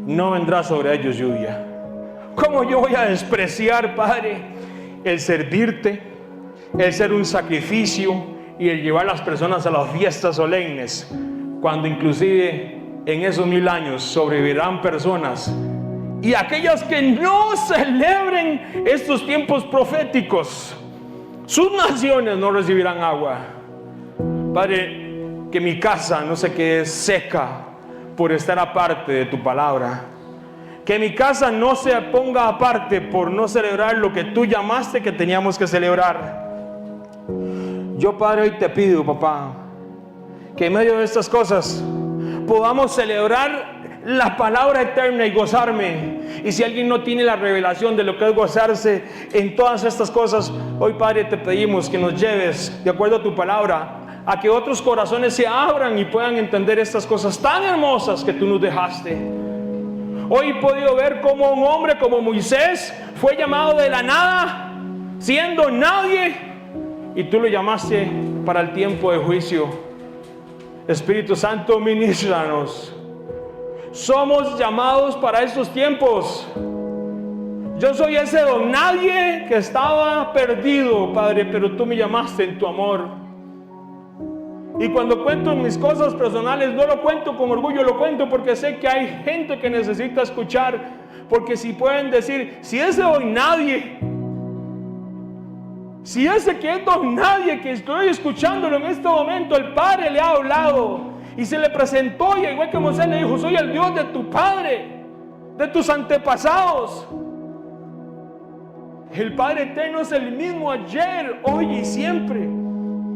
no vendrá sobre ellos lluvia. ¿Cómo yo voy a despreciar, Padre, el servirte, el ser un sacrificio y el llevar a las personas a las fiestas solemnes, cuando inclusive en esos 1000 años sobrevivirán personas y aquellas que no celebren estos tiempos proféticos, sus naciones no recibirán agua? Padre, que mi casa no se quede seca por estar aparte de tu palabra. Que mi casa no se ponga aparte por no celebrar lo que tú llamaste que teníamos que celebrar. Yo, Padre, hoy te pido, papá, que en medio de estas cosas podamos celebrar la palabra eterna y gozarme. Y si alguien no tiene la revelación de lo que es gozarse en todas estas cosas, hoy, Padre, te pedimos que nos lleves, de acuerdo a tu palabra, a que otros corazones se abran y puedan entender estas cosas tan hermosas que tú nos dejaste. Hoy he podido ver cómo un hombre como Moisés fue llamado de la nada, siendo nadie, y tú lo llamaste para el tiempo de juicio. Espíritu Santo, ministranos. Somos llamados para estos tiempos. Yo soy ese don nadie que estaba perdido, Padre, pero tú me llamaste en tu amor. Y cuando cuento mis cosas personales, no lo cuento con orgullo, lo cuento porque sé que hay gente que necesita escuchar. Porque si pueden decir, si ese hoy nadie, si ese que es don nadie, que estoy escuchándolo en este momento, el Padre le ha hablado Y se le presentó, y igual que Moisés le dijo: soy el Dios de tu padre, de tus antepasados. El Padre eterno es el mismo ayer, hoy y siempre.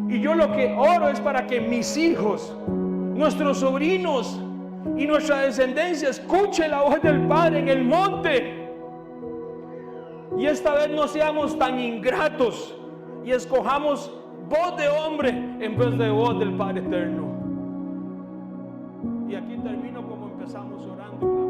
Y yo lo que oro es para que mis hijos, nuestros sobrinos y nuestra descendencia escuche la voz del Padre en el monte. Y esta vez no seamos tan ingratos y escojamos voz de hombre en vez de voz del Padre eterno. Y aquí termino como empezamos, orando.